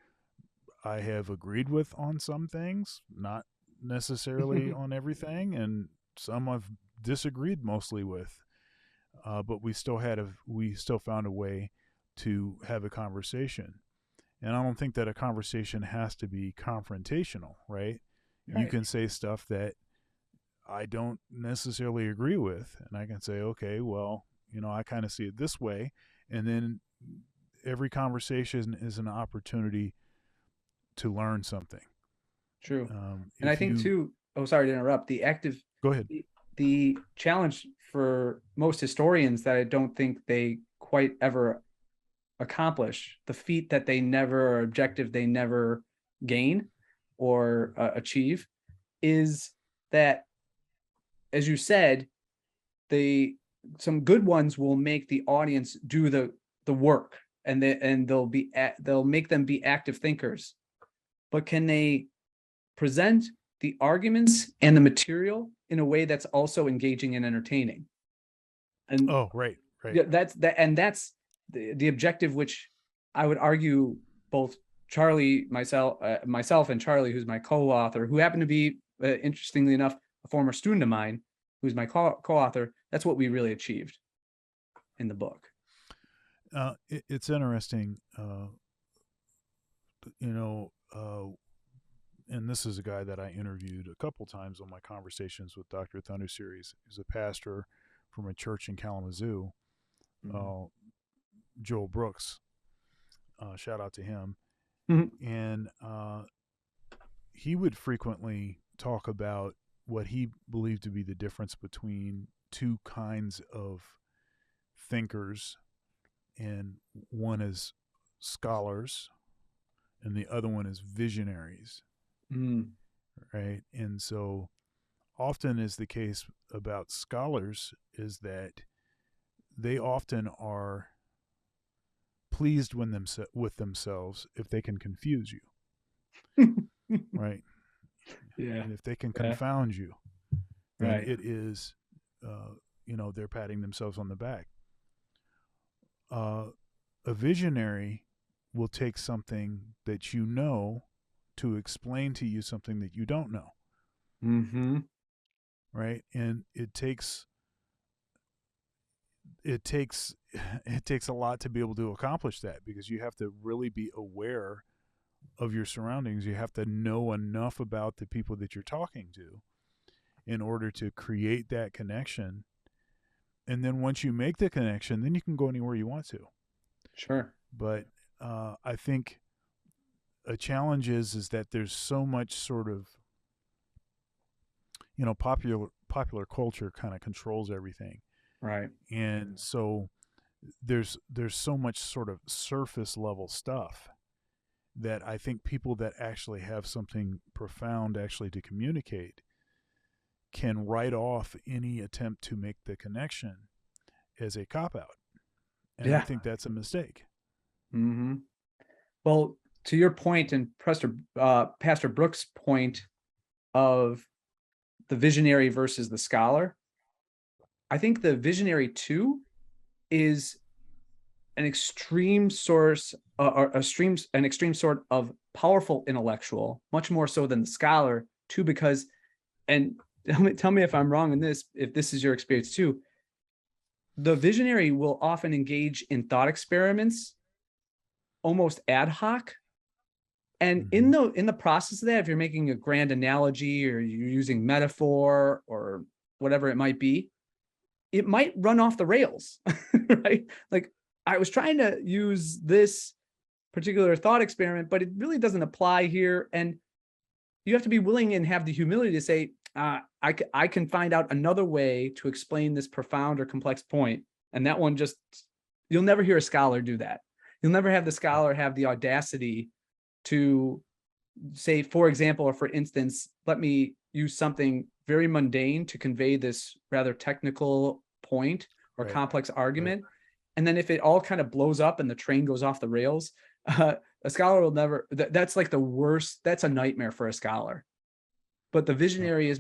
I have agreed with on some things, not necessarily on everything, and some I've disagreed mostly with. but we still found a way to have a conversation. And I don't think that a conversation has to be confrontational, right? You can say stuff that I don't necessarily agree with, and I can say, okay, well, I kind of see it this way. And then every conversation is an opportunity to learn something. True. And I think too, sorry to interrupt, go ahead. The challenge for most historians that I don't think they quite ever accomplish, the feat that they never, or objective they never gain or achieve, is that, as you said, some good ones will make the audience do the work, and they'll make them be active thinkers. But can they present the arguments and the material in a way that's also engaging and entertaining? And right. Yeah, that's the objective, which I would argue both Charlie, myself and Charlie, who's my co-author, who happened to be, interestingly enough, a former student of mine, who's my co-author. That's what we really achieved in the book. It's interesting, and this is a guy that I interviewed a couple times on my Conversations with Dr. Thunder series. He's a pastor from a church in Kalamazoo, Joel Brooks. Shout out to him. Mm-hmm. And he would frequently talk about what he believed to be the difference between two kinds of thinkers, and one is scholars and the other one is visionaries. Right? And so often is the case about scholars is that they often are pleased with themselves if they can confuse you. Right? Yeah. And if they can confound you, then right, it is, they're patting themselves on the back. A visionary will take something that to explain to you something that you don't know. Mm-hmm. Right? And it takes a lot to be able to accomplish that, because you have to really be aware of your surroundings. You have to know enough about the people that you're talking to in order to create that connection. And then once you make the connection, then you can go anywhere you want to. Sure. But I think a challenge is that there's so much sort of, popular culture kind of controls everything. Right. And so there's so much sort of surface level stuff that I think people that actually have something profound actually to communicate can write off any attempt to make the connection as a cop-out. And I think that's a mistake. Mm-hmm. Well, to your point and Pastor Brooks' point of the visionary versus the scholar, I think the visionary too is an extreme source, an extreme sort of powerful intellectual, much more so than the scholar too, because, and tell me if I'm wrong in this, if this is your experience too, the visionary will often engage in thought experiments almost ad hoc. And in the process of that, if you're making a grand analogy or you're using metaphor or whatever it might be, it might run off the rails, right? Like, I was trying to use this particular thought experiment, but it really doesn't apply here. And you have to be willing and have the humility to say, I can find out another way to explain this profound or complex point. And that one you'll never hear a scholar do that. You'll never have the scholar have the audacity to say, for example, or for instance, let me use something very mundane to convey this rather technical point or complex argument. And then if it all kind of blows up and the train goes off the rails, a scholar will never, that's like the worst, that's a nightmare for a scholar. But the visionary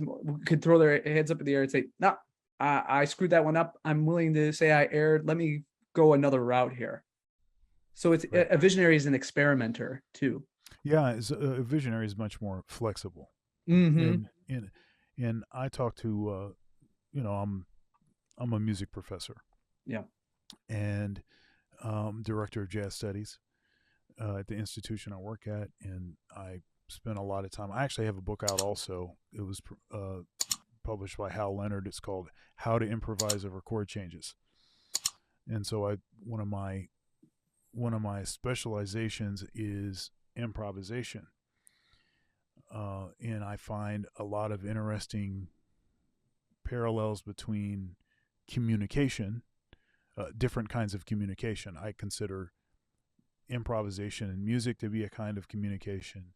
could throw their heads up in the air and say, no, I screwed that one up. I'm willing to say I erred. Let me go another route here. So it's a visionary is an experimenter too. Yeah, a visionary is much more flexible. Mm-hmm. And I talk to, I'm a music professor, Yeah. And director of jazz studies at the institution I work at. And I spent a lot of time. I actually have a book out also. It was published by Hal Leonard. It's called How to Improvise Over Chord Changes. And so one of my specializations is improvisation. And I find a lot of interesting parallels between communication, different kinds of communication. I consider improvisation and music to be a kind of communication,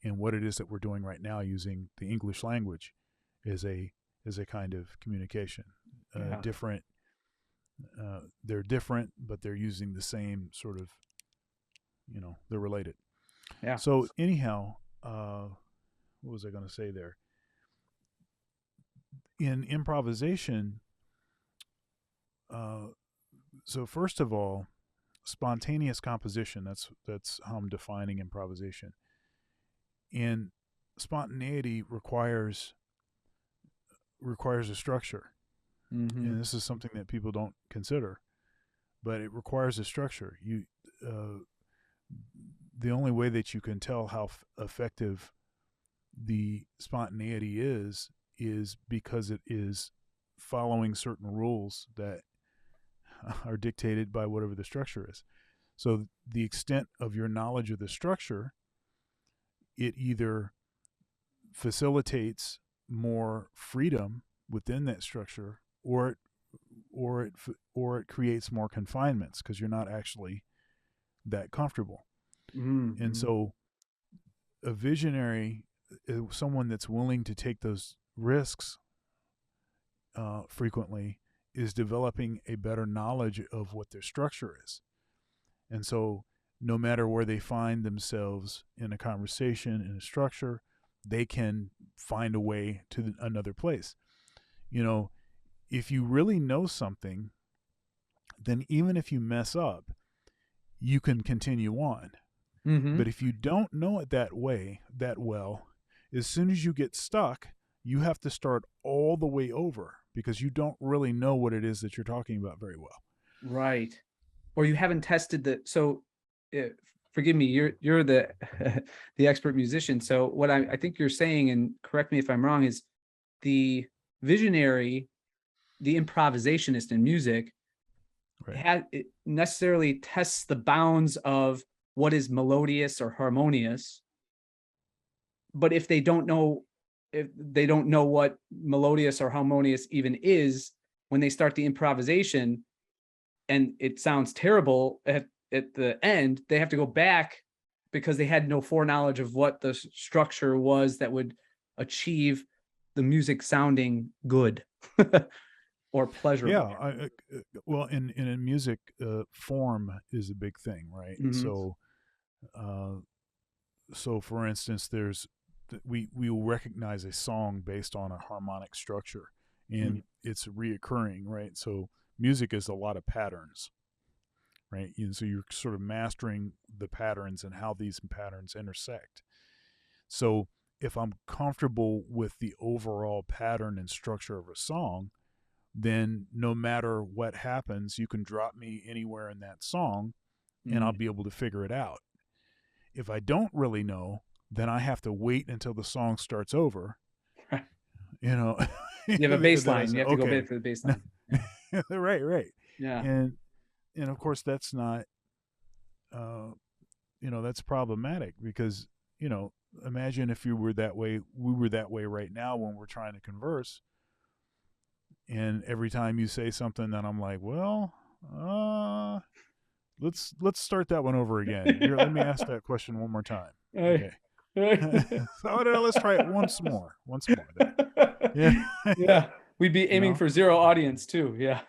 and what it is that we're doing right now using the English language is a kind of communication. Different. They're different, but they're using the same sort of, they're related. Yeah. So anyhow, what was I going to say there? In improvisation, so first of all, spontaneous composition, that's how I'm defining improvisation. And spontaneity requires a structure. Mm-hmm. And this is something that people don't consider, but it requires a structure. The only way that you can tell how effective the spontaneity is because it is following certain rules that are dictated by whatever the structure is. So the extent of your knowledge of the structure, it either facilitates more freedom within that structure, or it creates more confinements because you're not actually that comfortable. Mm-hmm. And so a visionary, someone that's willing to take those risks frequently, is developing a better knowledge of what their structure is. And so no matter where they find themselves in a conversation, in a structure, they can find a way to another place. If you really know something, then even if you mess up, you can continue on. Mm-hmm. But if you don't know it that well, as soon as you get stuck, you have to start all the way over because you don't really know what it is that you're talking about very well. Right. Or you haven't tested forgive me, you're the the expert musician. So what I think you're saying, and correct me if I'm wrong, is the visionary, the improvisationist in music, it necessarily tests the bounds of what is melodious or harmonious. But if they don't know what melodious or harmonious even is, when they start the improvisation and it sounds terrible at the end, they have to go back because they had no foreknowledge of what the structure was that would achieve the music sounding good or pleasurable. Yeah. Well, in music, form is a big thing, right? Mm-hmm. So for instance, we will recognize a song based on a harmonic structure, and it's reoccurring, right? So music is a lot of patterns, right? And so you're sort of mastering the patterns and how these patterns intersect. So if I'm comfortable with the overall pattern and structure of a song, then no matter what happens, you can drop me anywhere in that song and I'll be able to figure it out. If I don't really know, then I have to wait until the song starts over. You have a baseline. You have to go back for the baseline. Right. Yeah. And of course that's not, that's problematic because, imagine if we were that way right now when we're trying to converse. And every time you say something, then I'm like, well, let's start that one over again. Here, let me ask that question one more time. Okay. So let's try it once more. Yeah. Yeah. We'd be aiming for zero audience too. Yeah.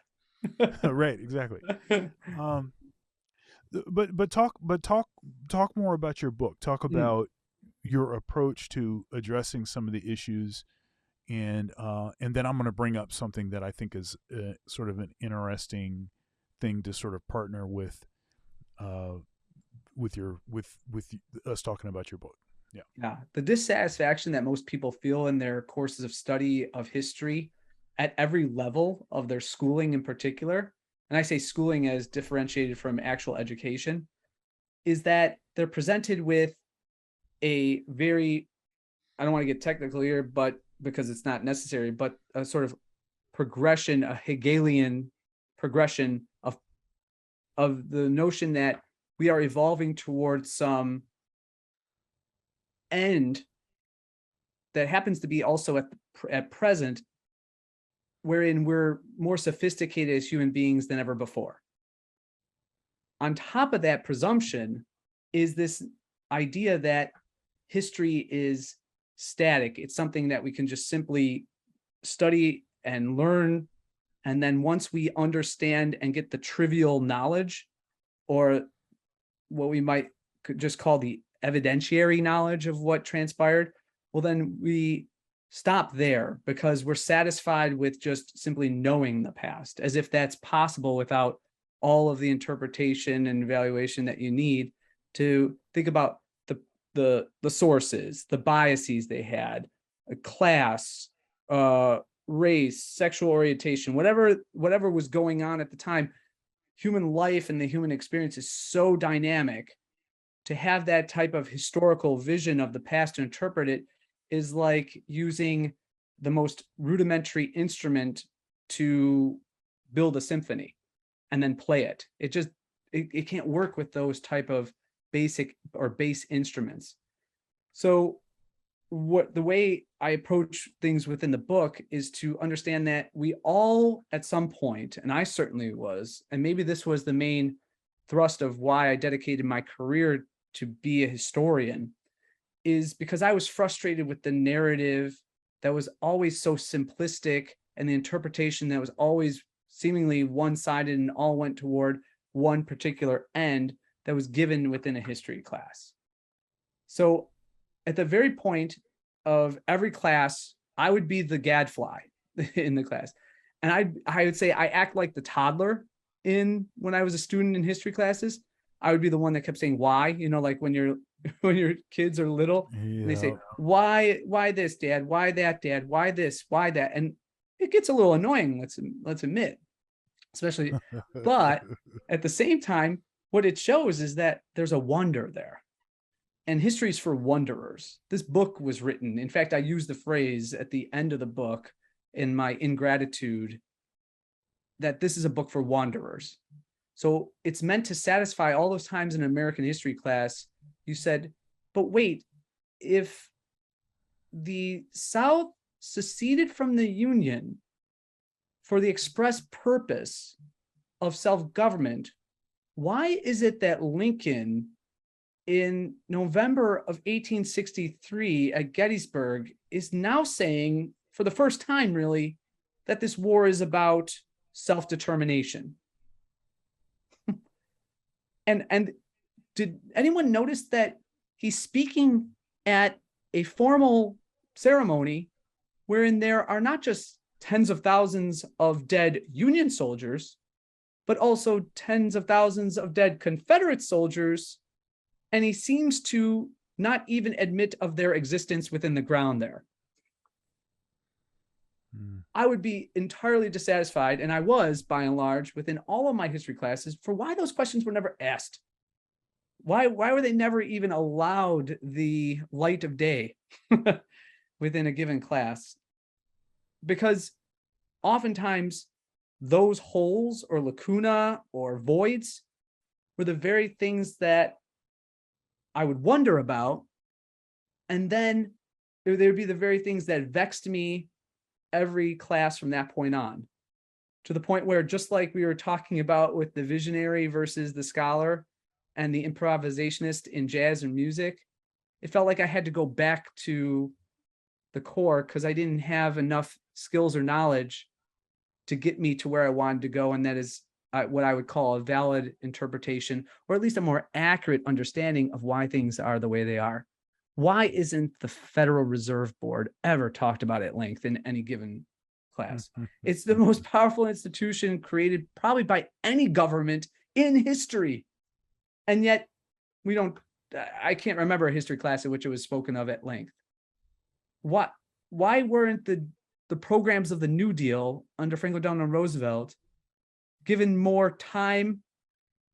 Right. Exactly. But talk more about your book. Talk about your approach to addressing some of the issues. And then I'm going to bring up something that I think is sort of an interesting thing to sort of partner with us talking about your book. Yeah. The dissatisfaction that most people feel in their courses of study of history at every level of their schooling in particular and I say schooling as differentiated from actual education, is that they're presented with a very, I don't want to get technical here, but because it's not necessary, but a sort of progression, a Hegelian progression of the notion that we are evolving towards some end that happens to be also at present, wherein we're more sophisticated as human beings than ever before. On top of that presumption is this idea that history is static. It's something that we can just simply study and learn. And then once we understand and get the trivial knowledge, or what we might just call the evidentiary knowledge of what transpired, well, then we stop there because we're satisfied with just simply knowing the past, as if that's possible without all of the interpretation and evaluation that you need to think about the sources, the biases they had, class, race, sexual orientation, whatever was going on at the time. Human life and the human experience is so dynamic. To have that type of historical vision of the past to interpret it is like using the most rudimentary instrument to build a symphony and then play it. It can't work with those type of basic or base instruments. So the way I approach things within the book is to understand that we all at some point, and I certainly was, and maybe this was the main thrust of why I dedicated my career to be a historian, is because I was frustrated with the narrative that was always so simplistic and the interpretation that was always seemingly one-sided and all went toward one particular end that was given within a history class. So at the very point of every class, I would be the gadfly in the class. And I would say I act like the toddler when I was a student in history classes. I would be the one that kept saying why, like when your kids are little, and they say, why this, Dad? Why that, Dad? Why this? Why that? And it gets a little annoying, let's admit, especially, but at the same time, what it shows is that there's a wonder there. And history is for wanderers. This book was written. In fact, I use the phrase at the end of the book in my ingratitude that this is a book for wanderers. So it's meant to satisfy all those times in American history class you said, but wait, if the South seceded from the Union for the express purpose of self-government, why is it that Lincoln in November of 1863 at Gettysburg is now saying, for the first time really, that this war is about self-determination? And did anyone notice that he's speaking at a formal ceremony wherein there are not just tens of thousands of dead Union soldiers, but also tens of thousands of dead Confederate soldiers, and he seems to not even admit of their existence within the ground there. I would be entirely dissatisfied, and I was, by and large, within all of my history classes, for why those questions were never asked. Why were they never even allowed the light of day within a given class? Because oftentimes those holes or lacuna or voids were the very things that I would wonder about. And then there would be the very things that vexed me every class from that point on, to the point where, just like we were talking about with the visionary versus the scholar and the improvisationist in jazz and music, it felt like I had to go back to the core because I didn't have enough skills or knowledge to get me to where I wanted to go. And that is what I would call a valid interpretation, or at least a more accurate understanding of why things are the way they are. Why isn't the Federal Reserve Board ever talked about at length in any given class? It's the most powerful institution created probably by any government in history. And yet I can't remember a history class in which it was spoken of at length. Why weren't the programs of the New Deal under Franklin Delano Roosevelt given more time.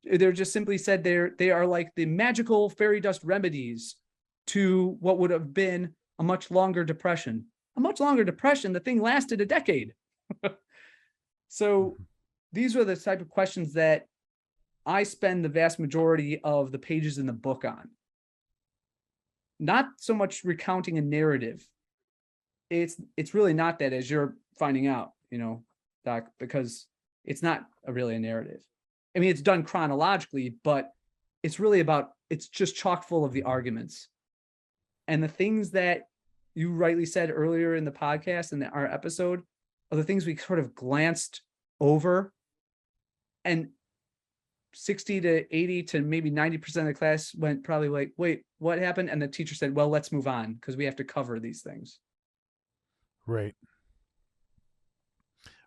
They're just simply said they are like the magical fairy dust remedies to what would have been a much longer depression. A much longer depression, the thing lasted a decade. So these are the type of questions that I spend the vast majority of the pages in the book on. Not so much recounting a narrative. It's really not that, as you're finding out, Doc, because it's not really a narrative. I mean, it's done chronologically, but it's just chock full of the arguments. And the things that you rightly said earlier in the podcast and our episode are the things we sort of glanced over, and 60 to 80 to maybe 90% of the class went probably like, wait, what happened? And the teacher said, well, let's move on because we have to cover these things. Right.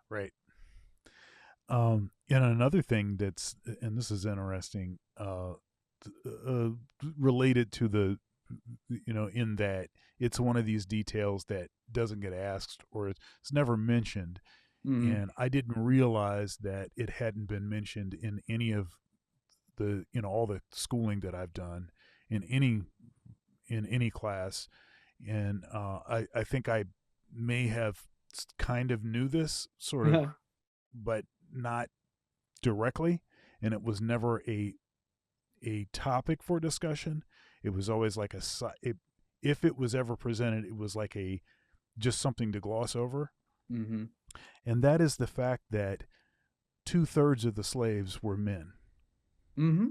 Right. And another thing and this is interesting, related to the, in that it's one of these details that doesn't get asked or it's never mentioned. And I didn't realize that it hadn't been mentioned in any of the, all the schooling that I've done in any class. And I think I may have kind of knew this sort of, but not directly. And it was never a topic for discussion. It was always like if it was ever presented, it was like just something to gloss over. Mm-hmm. And that is the fact that 2/3 of the slaves were men. Mm-hmm.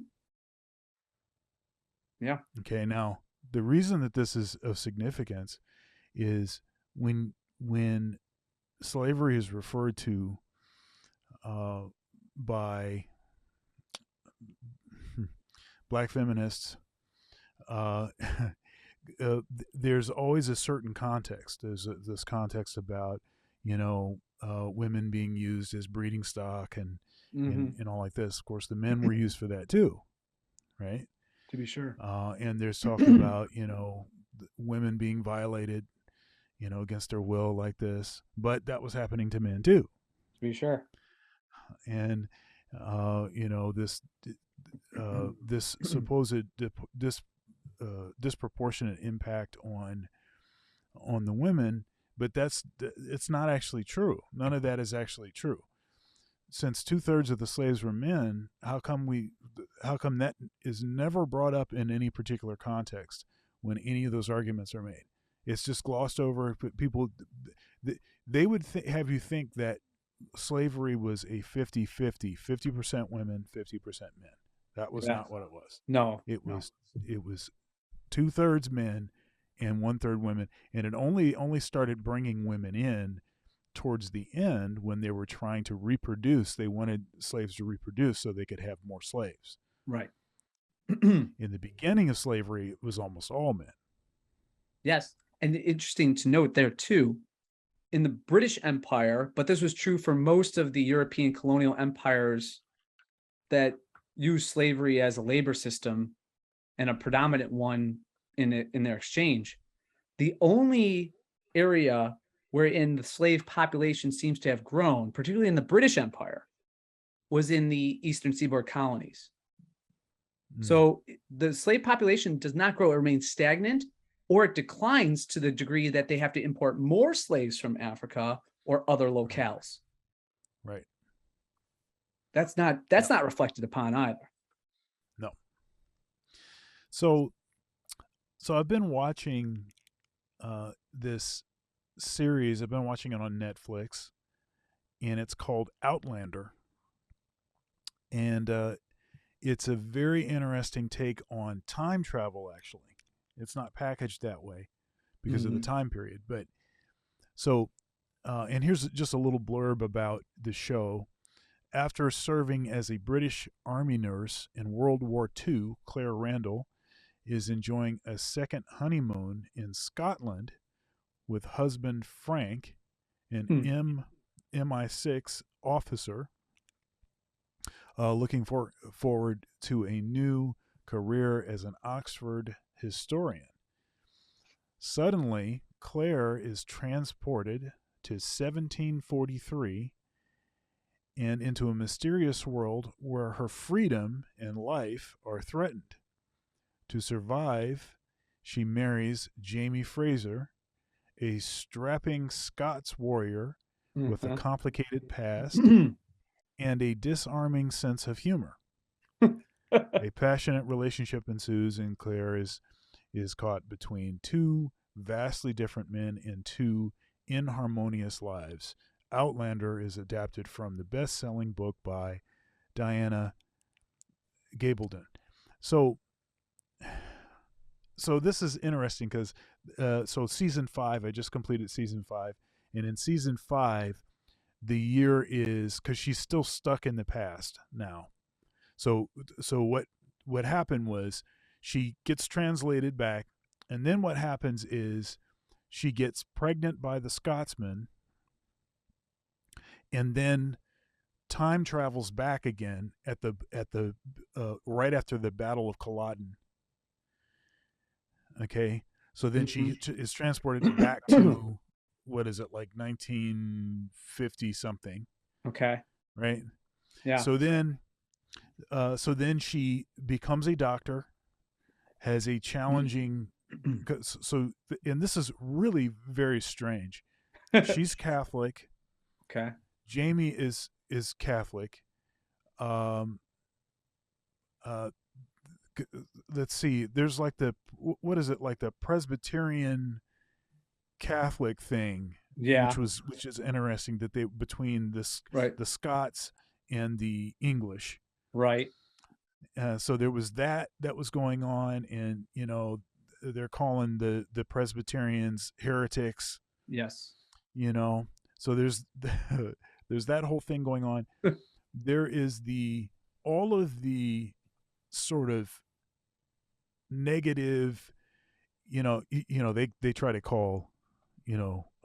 Yeah. Okay. Now, the reason that this is of significance is when slavery is referred to by black feminists, there's always a certain context. There's this context about, women being used as breeding stock and all like this. Of course, the men were used for that too, right? To be sure. And there's talk about, women being violated, against their will like this, but that was happening to men too. To be sure. And, this supposed disproportionate impact on the women, but it's not actually true. None of that is actually true. Since 2/3 of the slaves were men, how come that is never brought up in any particular context when any of those arguments are made? It's just glossed over. People, they would have you think that slavery was a 50-50, 50% women, 50% men. That was not what it was. No, it was 2/3 men and 1/3 women, and it only started bringing women in towards the end when they were trying to reproduce. They wanted slaves to reproduce so they could have more slaves. Right. In the beginning of slavery, it was almost all men. Yes. And interesting to note there too, in the British Empire, but this was true for most of the European colonial empires that used slavery as a labor system and a predominant one in their exchange. The only area wherein the slave population seems to have grown, particularly in the British Empire, was in the Eastern Seaboard colonies. So the slave population does not grow, it remains stagnant, or it declines to the degree that they have to import more slaves from Africa or other locales. Right. That's not reflected upon either. No. So I've been watching this series. I've been watching it on Netflix, and it's called Outlander. And it's a very interesting take on time travel, actually. It's not packaged that way because of the time period. But so, and here's just a little blurb about the show. After serving as a British Army nurse in World War II, Claire Randall is enjoying a second honeymoon in Scotland with husband Frank, an MI6 officer, looking forward to a new career as an Oxford historian. Suddenly, Claire is transported to 1743 and into a mysterious world where her freedom and life are threatened. To survive, she marries Jamie Fraser, a strapping Scots warrior with a complicated past and a disarming sense of humor. A passionate relationship ensues, and Claire is caught between two vastly different men in two inharmonious lives. Outlander is adapted from the best-selling book by Diana Gabaldon. So this is interesting because so season 5, I just completed season 5, and in season 5, the year is, because she's still stuck in the past now. So what happened was she gets translated back, and then what happens is she gets pregnant by the Scotsman, and then time travels back again at the right after the Battle of Culloden. Okay, so then she is transported back to, what is it, like 1950 something? Okay. Right. Yeah. So then she becomes a doctor, has a challenging. And this is really very strange. She's Catholic. Okay. Jamie is Catholic. Let's see. There's like what is it, like the Presbyterian Catholic thing? Yeah. Which is interesting that they, between this, right, the Scots and the English. Right. So there was that was going on, and they're calling the Presbyterians heretics. Yes. So there's there's that whole thing going on. There is all of the sort of negative, they try to call,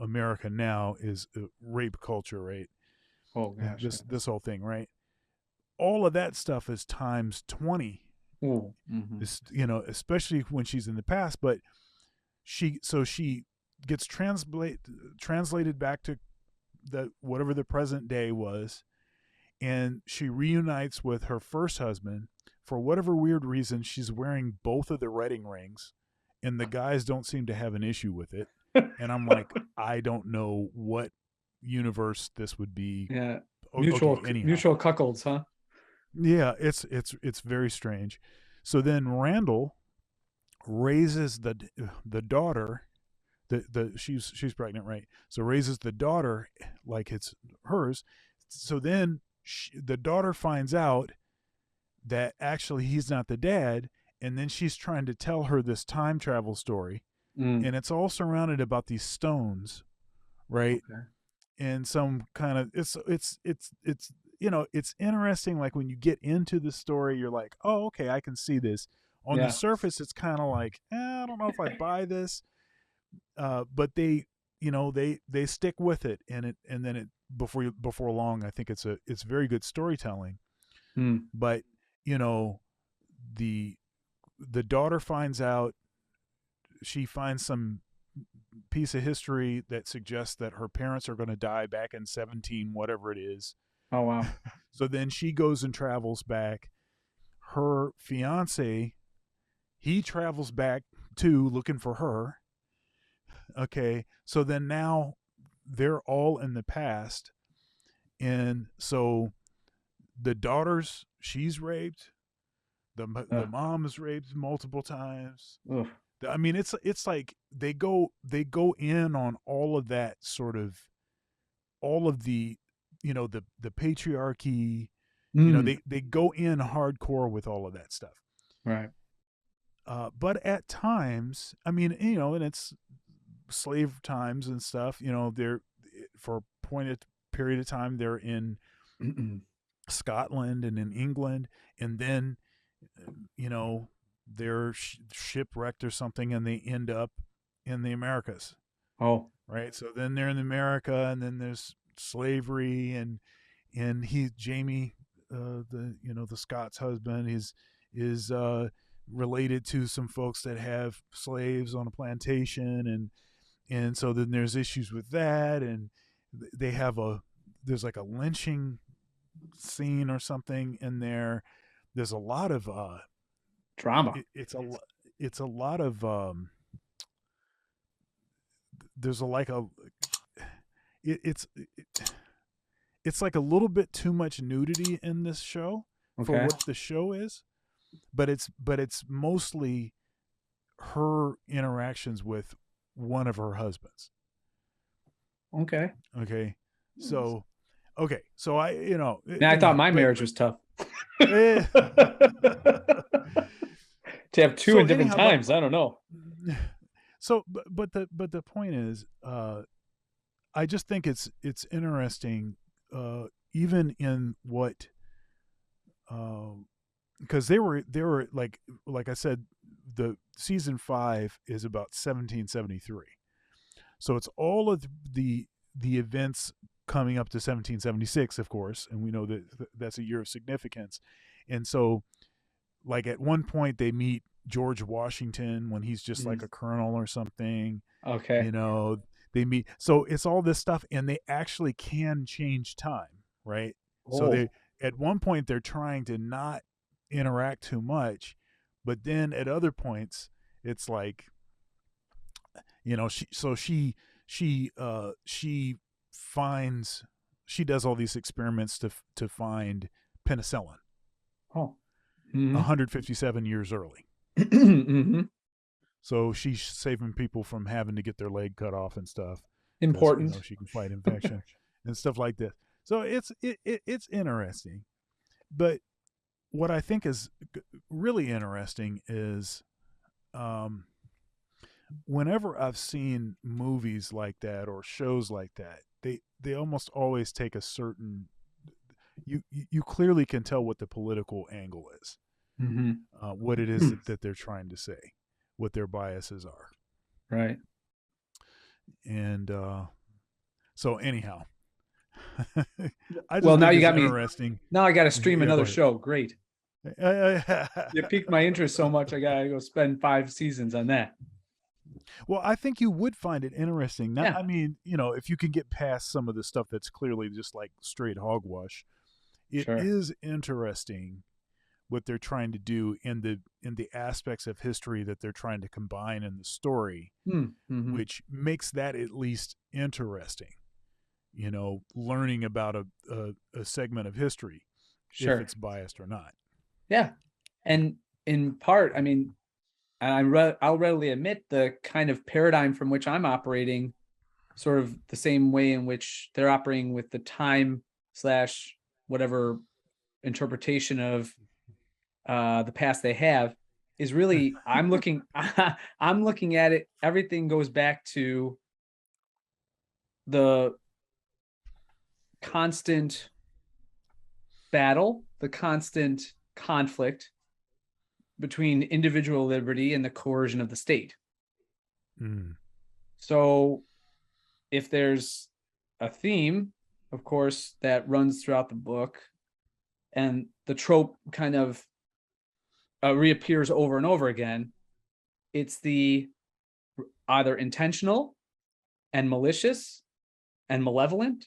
America now is a rape culture, right? Oh gosh. This whole thing, right? All of that stuff is times 20. Oh. Mm-hmm. Especially when she's in the past, but she gets translated back to whatever the present day was, and she reunites with her first husband. For whatever weird reason, she's wearing both of the wedding rings, and the guys don't seem to have an issue with it. And I'm like, I don't know what universe this would be. Yeah. Mutual cuckolds, huh? Yeah, it's very strange. So then Randall raises the daughter. She's pregnant, right? So raises the daughter like it's hers. So then the daughter finds out that actually he's not the dad, and then she's trying to tell her this time travel story, and it's all surrounded about these stones, right? Okay. And some kind of it's interesting. Like when you get into the story, you're like, oh, okay, I can see this. On the surface, it's kind of like, I don't know if I buy this, but they stick with it, and then before long, I think it's very good storytelling. But the daughter finds out, she finds some piece of history that suggests that her parents are going to die back in 17 whatever it is. Oh wow. So then she goes and travels back. Her fiance, he travels back too, looking for her. Okay, so then now they're all in the past, and so the daughter's, she's raped. The mom is raped multiple times. I mean, it's like they go in on all of that sort of, all of the, the patriarchy. They go in hardcore with all of that stuff. Right. But at times, I mean, and it's slave times and stuff. They're, for a period of time, they're in Scotland and in England, and then they're shipwrecked or something, and they end up in the Americas. Oh, right. So then they're in America, and then there's slavery, and Jamie, the Scots husband, is related to some folks that have slaves on a plantation, and so then there's issues with that, and they have there's like a lynching scene or something in there. There's a lot of drama. It's a lot of there's a like a it's like a little bit too much nudity in this show for what the show is, but it's mostly her interactions with one of her husbands. Okay. So I, I thought my marriage was tough. To have two in different times, I don't know. So, but the point is, I just think it's interesting, even in what, because they were like I said, the season 5 is about 1773, so it's all of the events coming up to 1776, of course, and we know that that's a year of significance, and so, like at one point they meet George Washington when he's just like a colonel or something. Okay. They meet. So it's all this stuff, and they actually can change time, right? So they at one point they're trying to not interact too much, but then at other points it's like, she does all these experiments to find penicillin. 157 years early. So she's saving people from having to get their leg cut off and stuff. Important. She can fight infection and stuff like this. So it's interesting. But what I think is really interesting is, whenever I've seen movies like that or shows like that, they almost always take a certain. You clearly can tell what the political angle is, what it is that they're trying to say, what their biases are. Right. And so anyhow, now you got interesting. Me. Now I got to stream another show. Great. You piqued my interest so much. I got to go spend 5 seasons on that. Well, I think you would find it interesting. Now, I mean, if you can get past some of the stuff that's clearly just like straight hogwash, it is interesting what they're trying to do in the aspects of history that they're trying to combine in the story, which makes that at least interesting. Learning about a segment of history, if it's biased or not. Yeah, and in part, I mean, I'll readily admit the kind of paradigm from which I'm operating, sort of the same way in which they're operating with the time / whatever interpretation of the past they have, is really I'm looking at it. Everything goes back to the constant battle, the constant conflict between individual liberty and the coercion of the state. So if there's a theme, of course, that runs throughout the book, and the trope kind of reappears over and over again, it's the either intentional and malicious and malevolent,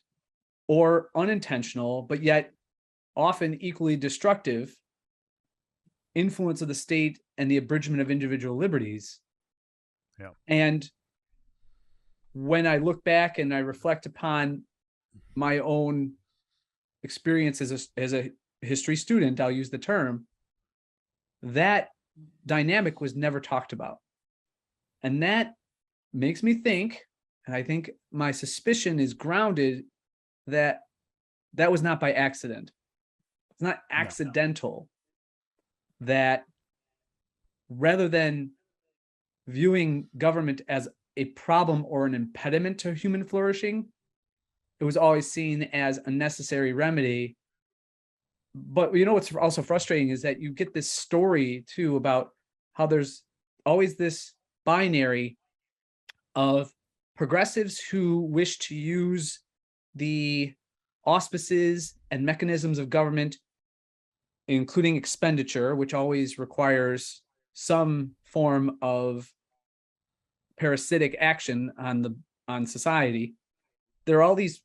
or unintentional, but yet often equally destructive influence of the state and the abridgment of individual liberties. Yeah. And when I look back and I reflect upon my own experience as a history student, I'll use the term, that dynamic was never talked about. And that makes me think, and I think my suspicion is grounded, that was not by accident. It's not accidental. That rather than viewing government as a problem or an impediment to human flourishing, it was always seen as a necessary remedy. But what's also frustrating is that you get this story too about how there's always this binary of progressives who wish to use the auspices and mechanisms of government, including expenditure, which always requires some form of parasitic action on society. There are all these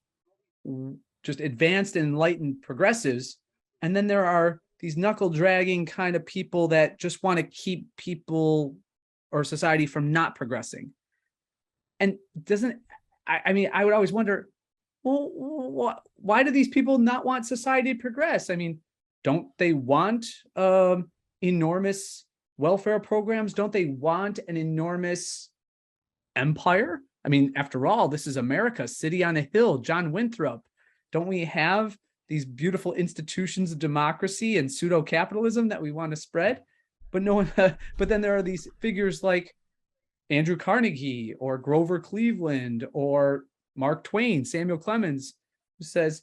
just advanced and enlightened progressives. And then there are these knuckle dragging kind of people that just want to keep people or society from not progressing. And I mean, I would always wonder, well, why do these people not want society to progress? I mean, don't they want enormous welfare programs? Don't they want an enormous empire? I mean, after all, this is America, city on a hill, John Winthrop. Don't we have these beautiful institutions of democracy and pseudo-capitalism that we want to spread? But no one, but then there are these figures like Andrew Carnegie or Grover Cleveland or Mark Twain, Samuel Clemens, who says,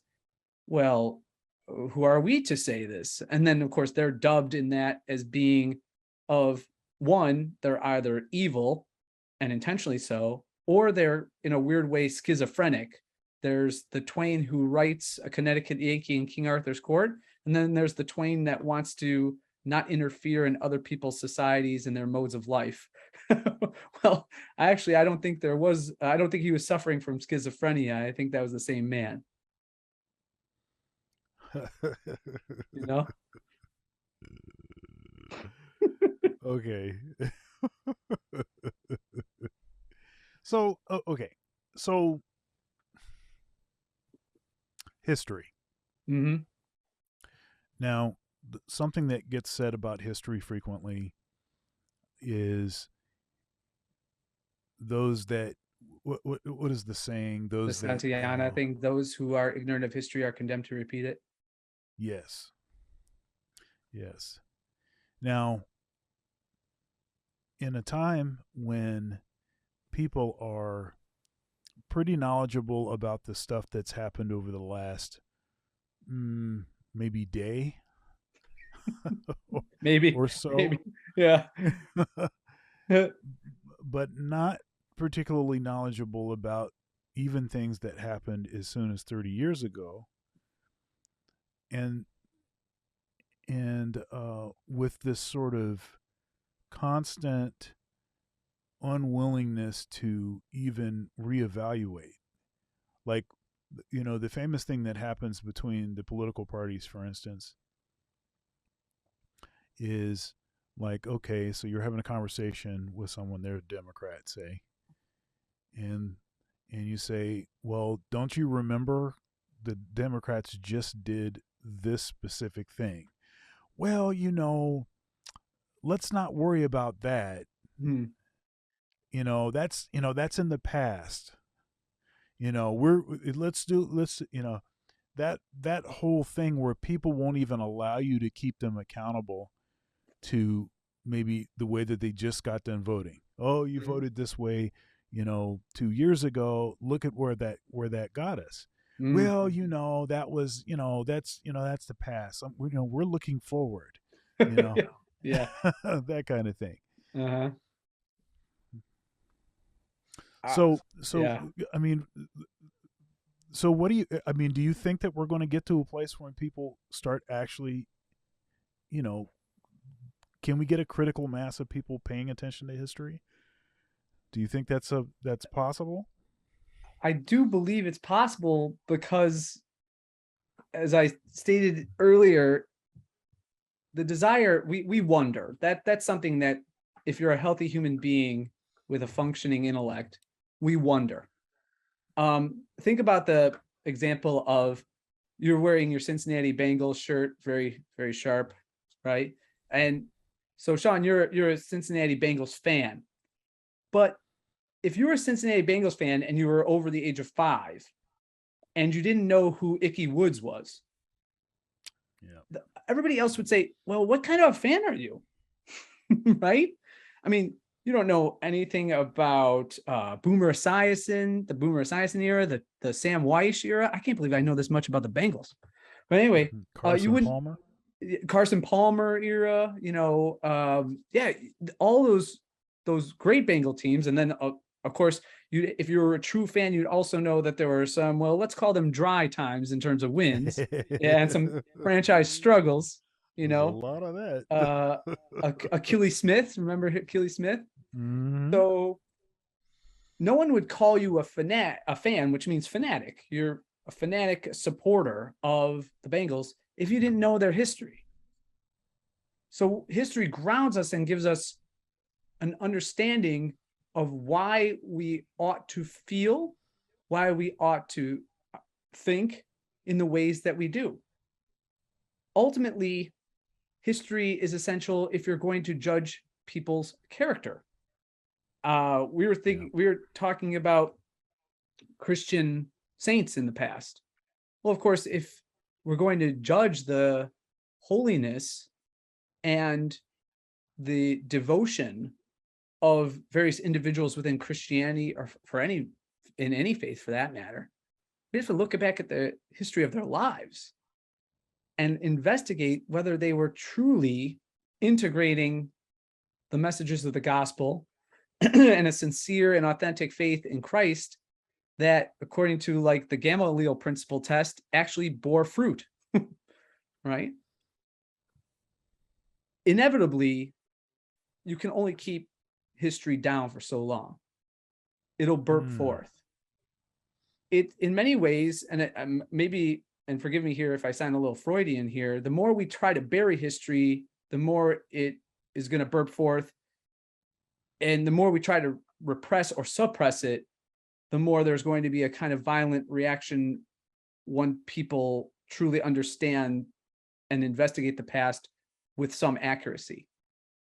well, who are we to say this? And then, of course, they're dubbed in that as being of one, they're either evil and intentionally so, or they're in a weird way schizophrenic. There's the Twain who writes A Connecticut Yankee in King Arthur's Court, and then there's the Twain that wants to not interfere in other people's societies and their modes of life. Well, I don't think he was suffering from schizophrenia. I think that was the same man. You know? Okay. So, okay. So, history. Mm-hmm. Now, something that gets said about history frequently is those that, what is the saying? Those The that, Santayana thing, those who are ignorant of history are condemned to repeat it. Yes. Yes. Now, in a time when people are pretty knowledgeable about the stuff that's happened over the last maybe day maybe or so, maybe. Yeah. but not particularly knowledgeable about even things that happened as soon as 30 years ago, and with this sort of constant unwillingness to even reevaluate. Like, you know, the famous thing that happens between the political parties, for instance, is like, okay, so you're having a conversation with someone, they're a Democrat, say, and you say, well, don't you remember the Democrats just did this specific thing? Well, you know, let's not worry about that. You know, that's in the past. You know, let's that whole thing where people won't even allow you to keep them accountable to maybe the way that they just got done voting. Oh, you voted this way, you know, 2 years ago. Look at where that got us. Well, you know, that was, you know, that's the past. You know, we're looking forward, you know. Yeah. That kind of thing. Uh-huh. So yeah. I mean, so what do you think that we're going to get to a place when people start actually, you know, can we get a critical mass of people paying attention to history? Do you think that's possible? I do believe it's possible because, as I stated earlier, the desire, we wonder. That's something that if you're a healthy human being with a functioning intellect, we wonder. Think about the example of you're wearing your Cincinnati Bengals shirt, very, very sharp, right? And so, Shawn, you're a Cincinnati Bengals fan. But if you were a Cincinnati Bengals fan and you were over the age of 5 and you didn't know who Ickey Woods was, everybody else would say, well, what kind of a fan are you? Right? I mean, you don't know anything about Boomer Esiason, the Boomer Esiason era, the Sam Weiss era. I can't believe I know this much about the Bengals. But anyway, Palmer? Carson Palmer era, you know, all those great Bengal teams. And then, of course, if you were a true fan, you'd also know that there were some, well, let's call them dry times in terms of wins, and some franchise struggles. You know, there's a lot of that. Achilles Smith, remember Achilles Smith? Mm-hmm. So no one would call you a fan, which means fanatic. You're a fanatic supporter of the Bengals if you didn't know their history. So history grounds us and gives us an understanding of why we ought to feel, why we ought to think in the ways that we do. Ultimately, history is essential if you're going to judge people's character. We were talking about Christian saints in the past. Well, of course, if we're going to judge the holiness and the devotion of various individuals within Christianity, or in any faith for that matter, we have to look back at the history of their lives and investigate whether they were truly integrating the messages of the gospel and a sincere and authentic faith in Christ that, according to like the Gamaliel principle test, actually bore fruit, right? Inevitably, you can only keep history down for so long. It'll burp forth. It, in many ways, and maybe, and forgive me here if I sound a little Freudian here, the more we try to bury history, the more it is going to burp forth. And the more we try to repress or suppress it, the more there's going to be a kind of violent reaction when people truly understand and investigate the past with some accuracy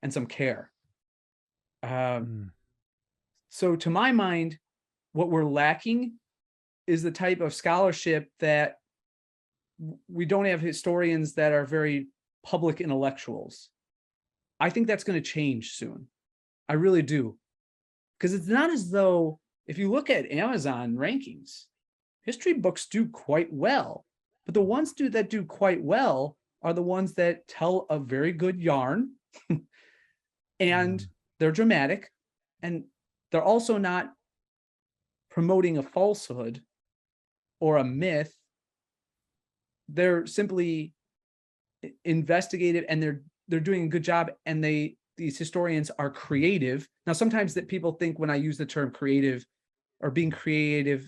and some care. So to my mind, what we're lacking is the type of scholarship that we don't have historians that are very public intellectuals. I think that's going to change soon. I really do. Because it's not as though, if you look at Amazon rankings, history books do quite well. But the ones that do quite well are the ones that tell a very good yarn and they're dramatic, and they're also not promoting a falsehood or a myth. They're simply investigative, and they're doing a good job, and these historians are creative. Now, sometimes that people think when I use the term creative or being creative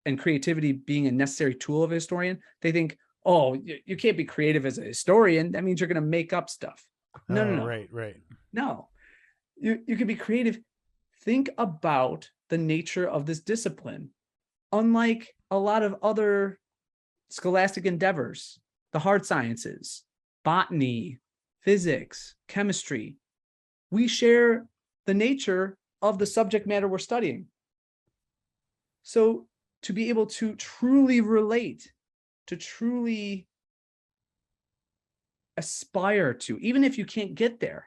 and creativity being a necessary tool of a historian, they think, oh, you can't be creative as a historian. That means you're going to make up stuff. No. Right. No, you can be creative. Think about the nature of this discipline. Unlike a lot of other scholastic endeavors, the hard sciences, botany, physics, chemistry, we share the nature of the subject matter we're studying. So to be able to truly relate, to truly aspire to, even if you can't get there,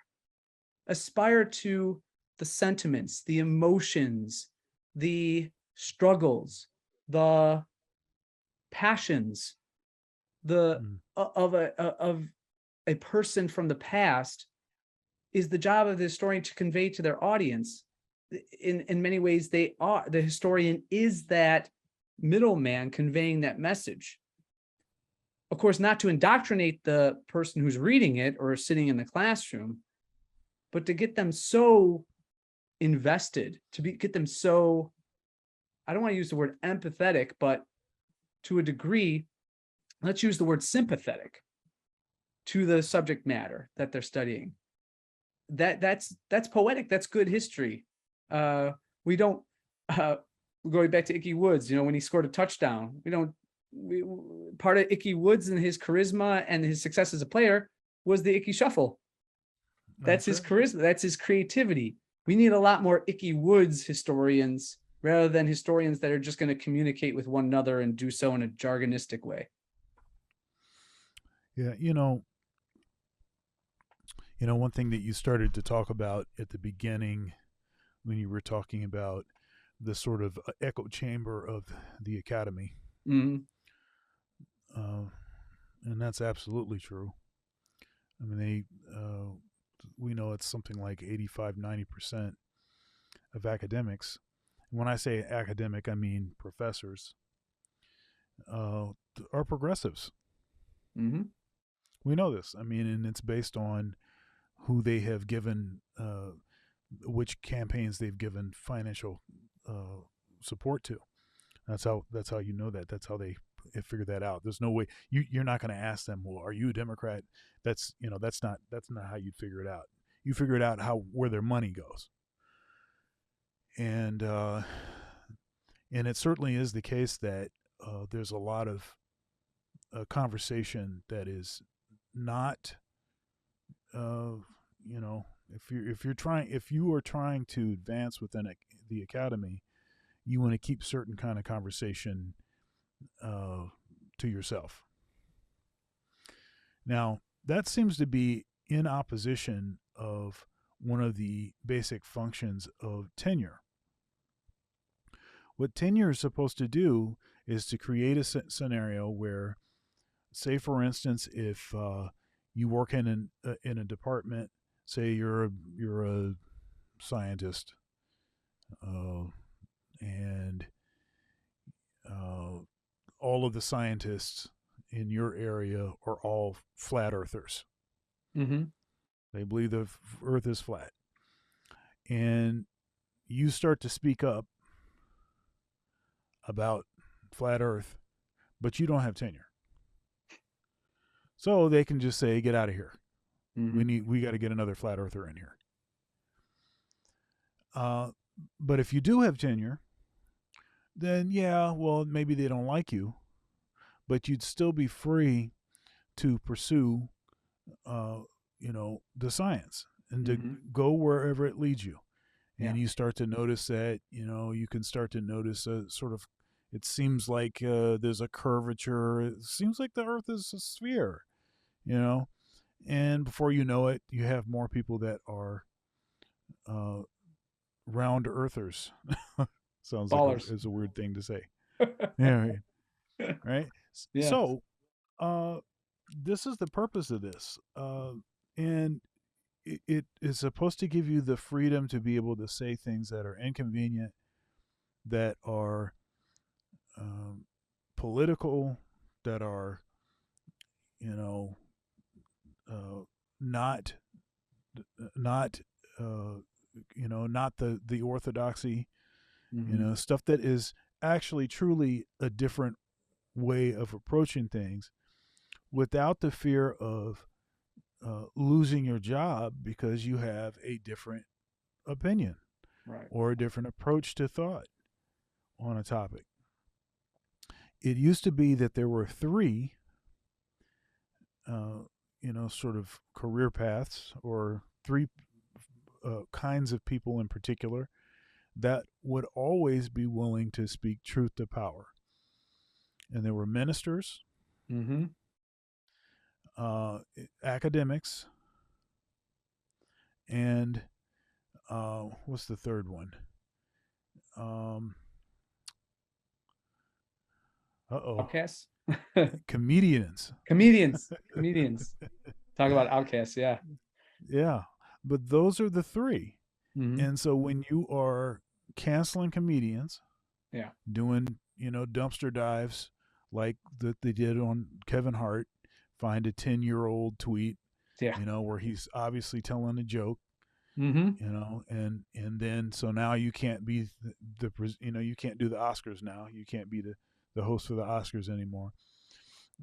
aspire to the sentiments, the emotions, the struggles, the passions, of a person from the past, is the job of the historian to convey to their audience. In many ways, the historian is that middleman conveying that message. Of course, not to indoctrinate the person who's reading it or sitting in the classroom, but to get them so invested, get them so, I don't want to use the word empathetic, but to a degree, let's use the word sympathetic to the subject matter that they're studying. That's poetic. That's good history. We don't, going back to Ickey Woods, when he scored a touchdown, part of Ickey Woods and his charisma and his success as a player was the Ickey Shuffle. That's his charisma. That's his creativity. We need a lot more Ickey Woods historians rather than historians that are just going to communicate with one another and do so in a jargonistic way. Yeah, one thing that you started to talk about at the beginning when you were talking about the sort of echo chamber of the academy. Mm-hmm. And that's absolutely true. I mean, we know it's something like 85-90% of academics. And when I say academic, I mean professors, are progressives. Mm-hmm. We know this. I mean, and it's based on who they have given, which campaigns they've given financial support to. That's how you know that. That's how they figure that out. There's no way you're not going to ask them, well, are you a Democrat? That's that's not how you figure it out. You figure it out where their money goes. And it certainly is the case that there's a lot of conversation that is not if you are trying to advance within the academy, you want to keep certain kind of conversation to yourself. Now, that seems to be in opposition of one of the basic functions of tenure. What tenure is supposed to do is to create a scenario where, say, for instance, if you work in a department, say you're a scientist, and all of the scientists in your area are all flat earthers. Mm-hmm. They believe the earth is flat. And you start to speak up about flat earth, but you don't have tenure. So they can just say, get out of here. Mm-hmm. We got to get another flat earther in here. But if you do have tenure, then yeah, well, maybe they don't like you, but you'd still be free to pursue, the science and to go wherever it leads you. And you start to notice that, you can start to notice a sort of, it seems like there's a curvature. It seems like the earth is a sphere, and before you know it, you have more people that are round earthers. Sounds like it's a weird thing to say. Yeah, right. Yeah. So this is the purpose of this, and it is supposed to give you the freedom to be able to say things that are inconvenient, that are political, that are not the orthodoxy, stuff that is actually truly a different way of approaching things, without the fear of losing your job because you have a different opinion, right, or a different approach to thought on a topic. It used to be that there were three sort of career paths, or three kinds of people in particular that would always be willing to speak truth to power. And there were ministers, academics, and what's the third one? Outcasts? Comedians. Talk about outcasts, yeah. Yeah, but those are the three. And so when you are canceling comedians, doing dumpster dives like that they did on Kevin Hart, find a 10-year-old tweet, where he's obviously telling a joke, and then so now you can't be you can't do the Oscars now. You can't be the host for the Oscars anymore.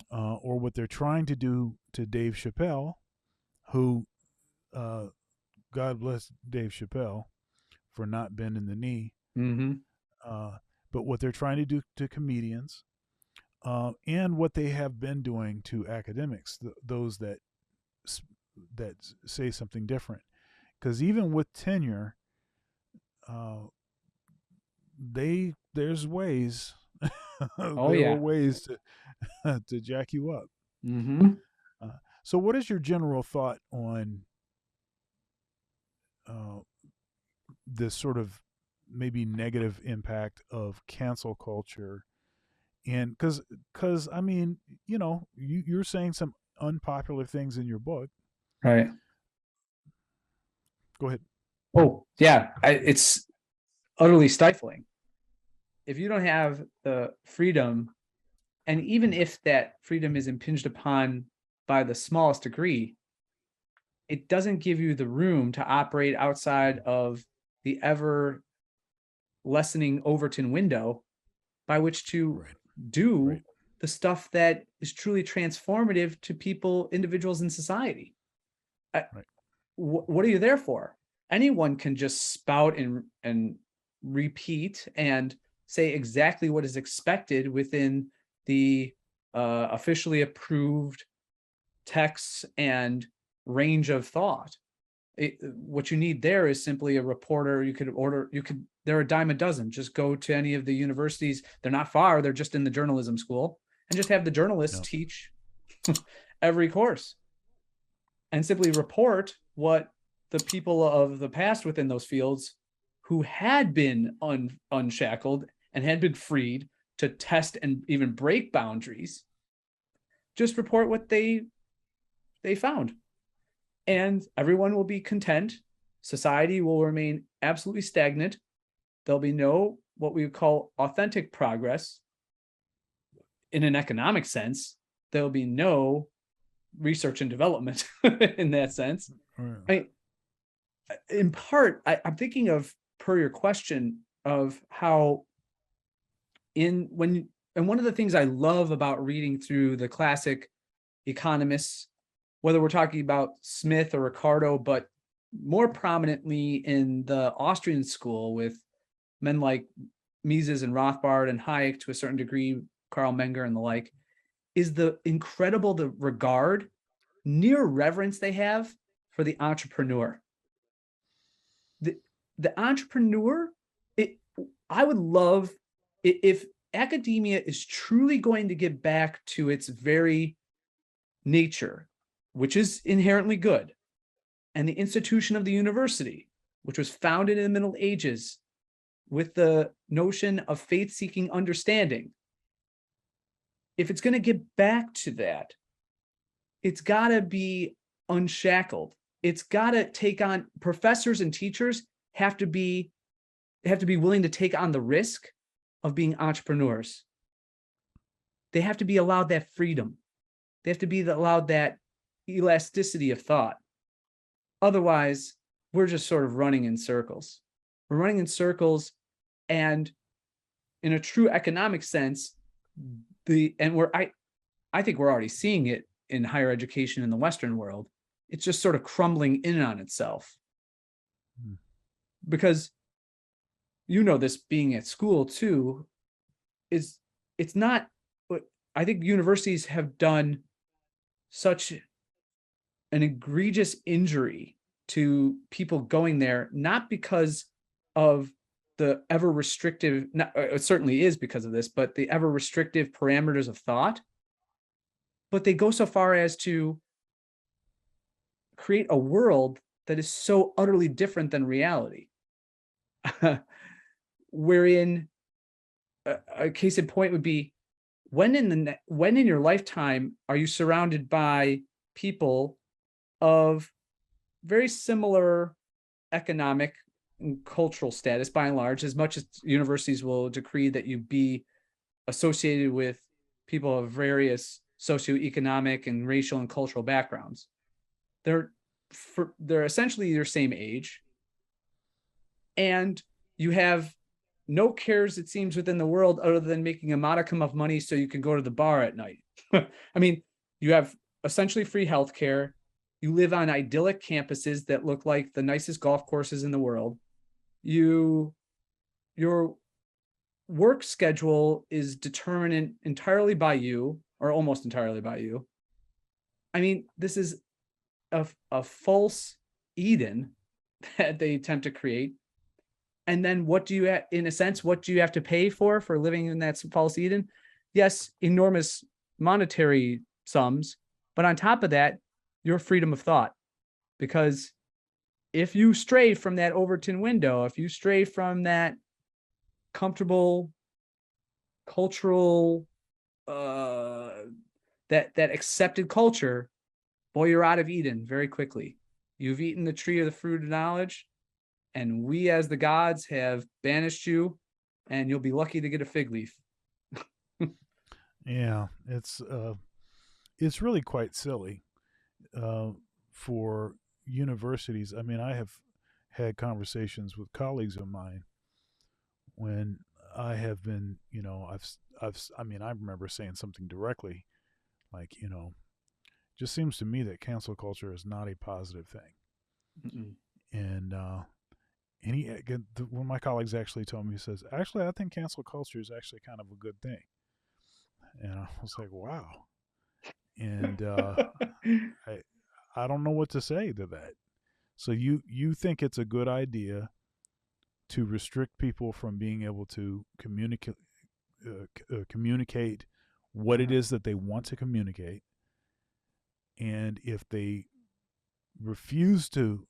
Or what they're trying to do to Dave Chappelle, who, God bless Dave Chappelle for not bending the knee. But what they're trying to do to comedians, and what they have been doing to academics, those that say something different. Because even with tenure, there's ways. There are ways to jack you up. So what is your general thought on this sort of maybe negative impact of cancel culture? And because I mean, you're saying some unpopular things in your book, right? Go ahead. Oh yeah, it's utterly stifling if you don't have the freedom, and even if that freedom is impinged upon by the smallest degree, it doesn't give you the room to operate outside of the ever lessening Overton window by which to do the stuff that is truly transformative to people, individuals in society. What are you there for? Anyone can just spout and repeat and say exactly what is expected within the officially approved texts and range of thought. What you need there is simply a reporter. There are a dime a dozen. Just go to any of the universities. They're not far. They're just in the journalism school, and just have the journalists teach every course and simply report what the people of the past within those fields who had been unshackled and had been freed to test and even break boundaries, just report what they found. And everyone will be content. Society will remain absolutely stagnant. There'll be no what we would call authentic progress. In an economic sense, there'll be no research and development in that sense. In part, I'm thinking of, per your question, of how and one of the things I love about reading through the classic economists, whether we're talking about Smith or Ricardo, but more prominently in the Austrian school with men like Mises and Rothbard and Hayek, to a certain degree, Karl Menger and the like, is the regard, near reverence they have for the entrepreneur. The entrepreneur, I would love if academia is truly going to get back to its very nature, which is inherently good, and the institution of the university, which was founded in the Middle Ages with the notion of faith-seeking understanding. If it's going to get back to that, it's got to be unshackled. It's got to take on, professors and teachers have to be willing to take on the risk of being entrepreneurs. They have to be allowed that freedom. They have to be allowed that elasticity of thought. Otherwise, we're just sort of running in circles. We're running in circles, and in a true economic sense, I think we're already seeing it in higher education in the Western world. It's just sort of crumbling in on itself. Because this being at school too, it's not, I think universities have done such an egregious injury to people going there, not because of the ever restrictive, it certainly is because of this, but the ever restrictive parameters of thought, but they go so far as to create a world that is so utterly different than reality. Wherein a case in point would be, when in your lifetime are you surrounded by people of very similar economic and cultural status, by and large, as much as universities will decree that you be associated with people of various socioeconomic and racial and cultural backgrounds? They're essentially your same age, and you have no cares, it seems, within the world other than making a modicum of money so you can go to the bar at night. I mean, you have essentially free healthcare. You live on idyllic campuses that look like the nicest golf courses in the world. Your work schedule is determined entirely by you, or almost entirely by you. I mean, this is a false Eden that they attempt to create. And then what do you, in a sense, what do you have to pay for living in that false Eden? Yes, enormous monetary sums, but on top of that, your freedom of thought. Because if you stray from that Overton window, if you stray from that comfortable cultural, that accepted culture, boy, you're out of Eden very quickly. You've eaten the tree of the fruit of knowledge, and we as the gods have banished you, and you'll be lucky to get a fig leaf. Yeah, it's really quite silly for universities. I mean, I have had conversations with colleagues of mine when I have been, I mean, I remember saying something directly, like, just seems to me that cancel culture is not a positive thing. Mm-mm. And one of my colleagues actually told me, he says, actually, I think cancel culture is actually kind of a good thing. And I was like, wow. And I don't know what to say to that. So you think it's a good idea to restrict people from being able to communicate what it is that they want to communicate, and if they refuse to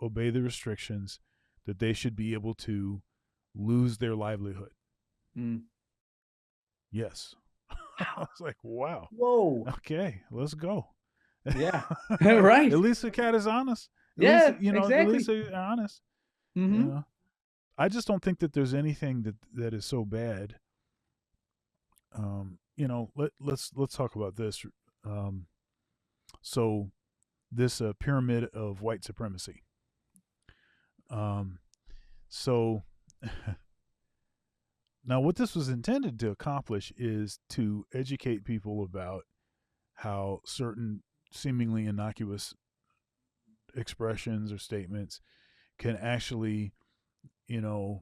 obey the restrictions, that they should be able to lose their livelihood. Yes. I was like, wow. Whoa. Okay, let's go. Yeah. Right. At least the cat is honest. Exactly. At least they're honest. Mm-hmm. I just don't think that there's anything that is so bad. Let's talk about this. So this pyramid of white supremacy. So now what this was intended to accomplish is to educate people about how certain seemingly innocuous expressions or statements can actually, have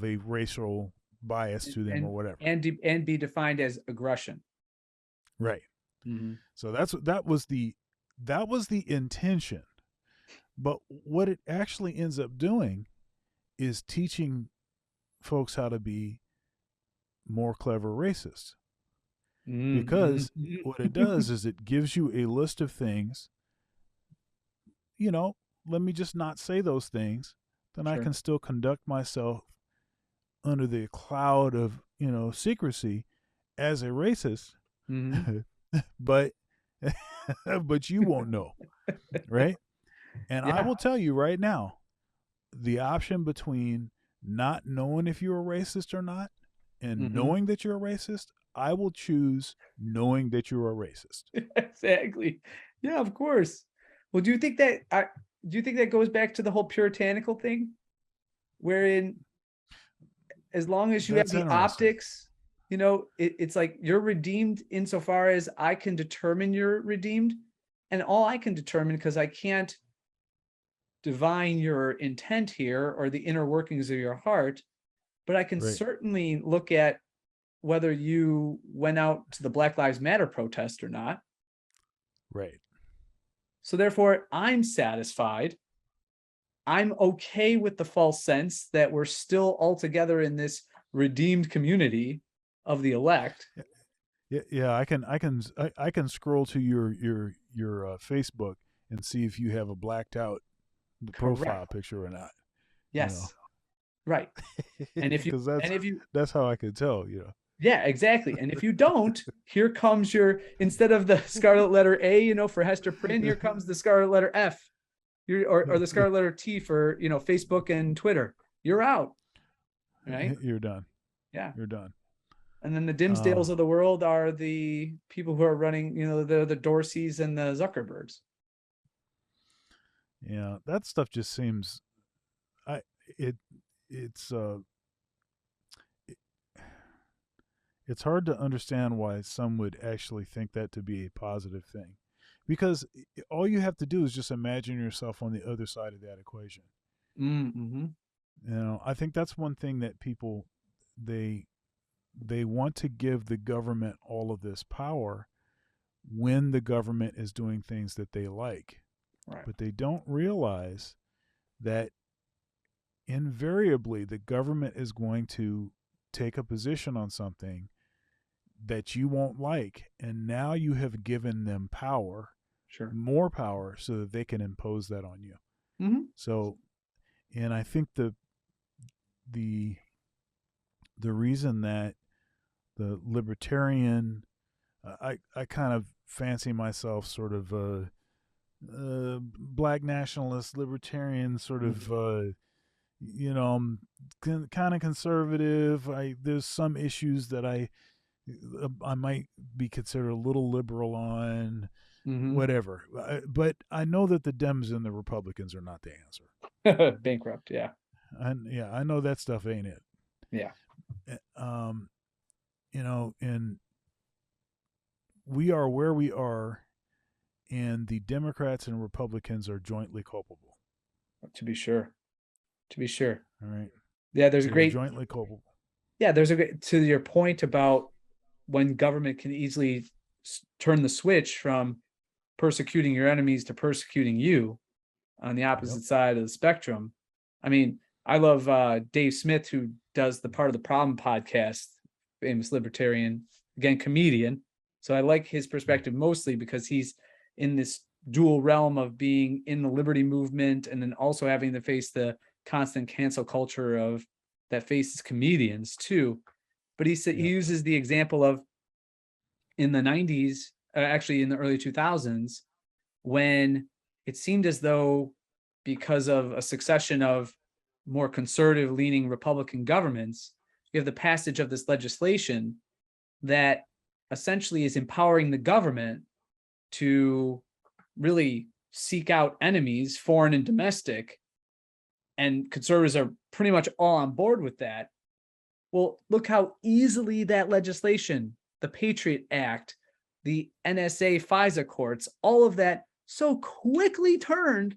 a racial bias to them or whatever, and be defined as aggression. Right. Mm-hmm. So that was the intention. But what it actually ends up doing is teaching folks how to be more clever racists. Mm-hmm. Because what it does is it gives you a list of things. Let me just not say those things. Then Sure. I can still conduct myself under the cloud of, secrecy as a racist. Mm-hmm. but you won't know. Right? And Yeah. I will tell you right now, the option between not knowing if you're a racist or not and knowing that you're a racist, I will choose knowing that you're a racist. Exactly. Yeah, of course. Well, do you think that goes back to the whole puritanical thing, wherein as long as you have the optics, it's like you're redeemed insofar as I can determine you're redeemed, and all I can determine, because I can't divine your intent here or the inner workings of your heart, but I can certainly look at whether you went out to the Black Lives Matter protest or not. Right. So therefore, I'm satisfied. I'm okay with the false sense that we're still all together in this redeemed community of the elect. Yeah. I can scroll to your Facebook and see if you have a blacked out profile picture or not. Yes. Right. And if you, that's how I could tell. Yeah, exactly. And if you don't, here comes instead of the scarlet letter A, for Hester Prynne, here comes the scarlet letter F, or the scarlet letter T for, Facebook and Twitter. You're out. Right? You're done. Yeah. You're done. And then the Dimsdales of the world are the people who are running, the Dorseys and the Zuckerbergs. Yeah, that stuff just seems, it's hard to understand why some would actually think that to be a positive thing, because all you have to do is just imagine yourself on the other side of that equation. Mm-hmm. I think that's one thing that people, they want to give the government all of this power when the government is doing things that they like. Right. But they don't realize that invariably the government is going to take a position on something that you won't like, and now you have given them power, more power, so that they can impose that on you. Mm-hmm. So, and I think the reason that the libertarian, I kind of fancy myself sort of black nationalist libertarian sort of I'm kind of conservative. There's some issues that I might be considered a little liberal on, whatever. But I know that the Dems and the Republicans are not the answer. Bankrupt, yeah. I know that stuff ain't it. Yeah. And we are where we are, and the Democrats and Republicans are jointly culpable. To be sure. All right. Yeah, there's a They're great jointly culpable. Yeah, there's a great, to your point about when government can easily turn the switch from persecuting your enemies to persecuting you on the opposite side of the spectrum. I mean, I love Dave Smith, who does the Part of the Problem podcast, famous libertarian, again, comedian. So I like his perspective mostly because he's in this dual realm of being in the liberty movement and then also having to face the constant cancel culture of that faces comedians too. But he uses the example of in the 90s, actually in the early 2000s, when it seemed as though because of a succession of more conservative leaning Republican governments, you have the passage of this legislation that essentially is empowering the government to really seek out enemies, foreign and domestic. And conservatives are pretty much all on board with that. Well, look how easily that legislation, the Patriot Act, the NSA FISA courts, all of that so quickly turned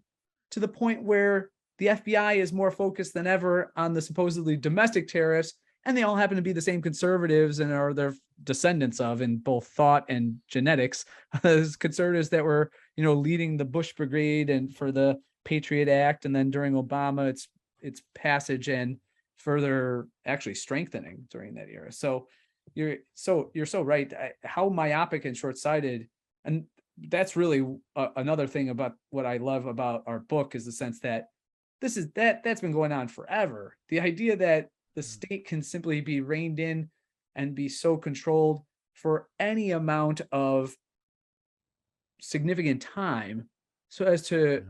to the point where the FBI is more focused than ever on the supposedly domestic terrorists, and they all happen to be the same conservatives and are their descendants of in both thought and genetics. Those conservatives that were, leading the Bush Brigade and for the Patriot Act, and then during Obama, its passage and further actually strengthening during that era. So you're so right. How myopic and short-sighted, and that's really another thing about what I love about our book is the sense that that's been going on forever. The idea that the state can simply be reined in and be so controlled for any amount of significant time so as to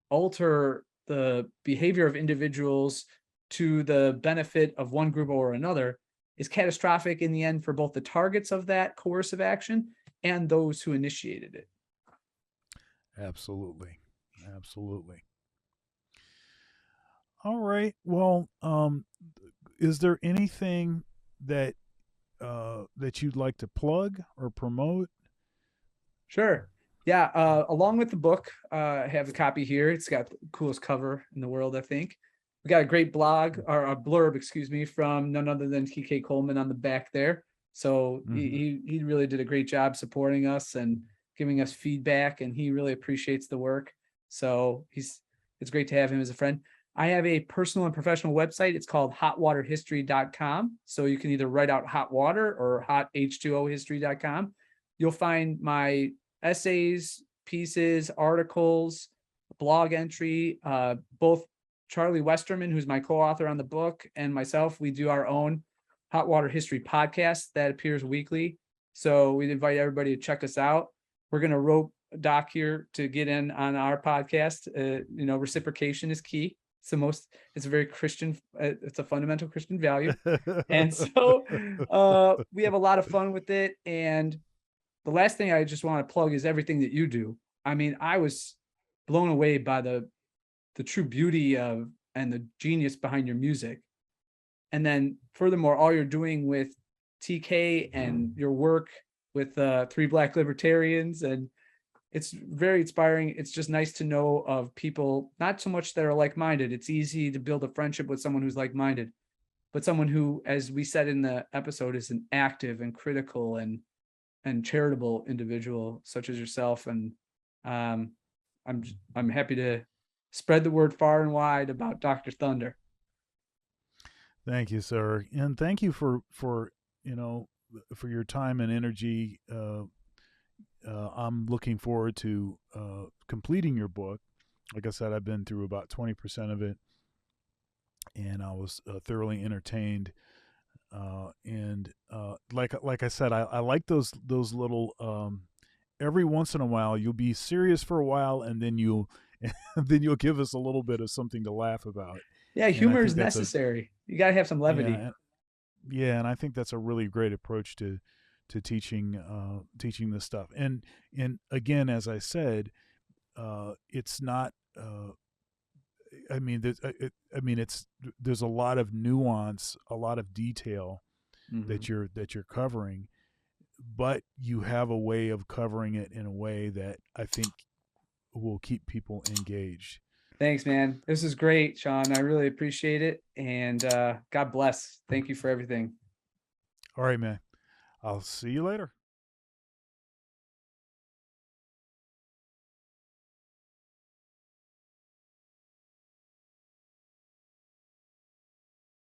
alter the behavior of individuals to the benefit of one group or another is catastrophic in the end for both the targets of that coercive action and those who initiated it. Absolutely. All right. Well, is there anything that you'd like to plug or promote? Sure. Yeah. Along with the book, I have a copy here. It's got the coolest cover in the world, I think. We got a great blog or a blurb, from none other than TK Coleman on the back there. So he really did a great job supporting us and giving us feedback, and he really appreciates the work. So it's great to have him as a friend. I have a personal and professional website. It's called hotwaterhistory.com. So you can either write out hot water or hot-h2ohistory.com. You'll find my essays, pieces, articles, blog entry, both Charlie Westerman, who's my co-author on the book, and myself, we do our own Hot Water History podcast that appears weekly. So we'd invite everybody to check us out. We're going to rope Doc here to get in on our podcast. Reciprocation is key. It's a very Christian, it's a fundamental Christian value. And so we have a lot of fun with it. And the last thing I just want to plug is everything that you do. I mean, I was blown away by the true beauty of and the genius behind your music. And then furthermore, all you're doing with TK and your work with Three Black Libertarians, and it's very inspiring. It's just nice to know of people, not so much that are like-minded. It's easy to build a friendship with someone who's like-minded, but someone who, as we said in the episode, is an active and critical and charitable individual such as yourself. And I'm happy to spread the word far and wide about Dr. Thunder. Thank you, sir. And thank you for your time and energy. I'm looking forward to completing your book. Like I said, I've been through about 20% of it, and I was thoroughly entertained. And like I said, I like those little. Every once in a while, you'll be serious for a while, and then you'll give us a little bit of something to laff about. Yeah, humor is necessary. You got to have some levity. And I think that's a really great approach to teaching this stuff. And again, as I said, it's not I mean, there's a lot of nuance, a lot of detail that you're covering, but you have a way of covering it in a way that I think will keep people engaged. Thanks, man. This is great, Shawn. I really appreciate it. And God bless. Thank you for everything. All right, man. I'll see you later.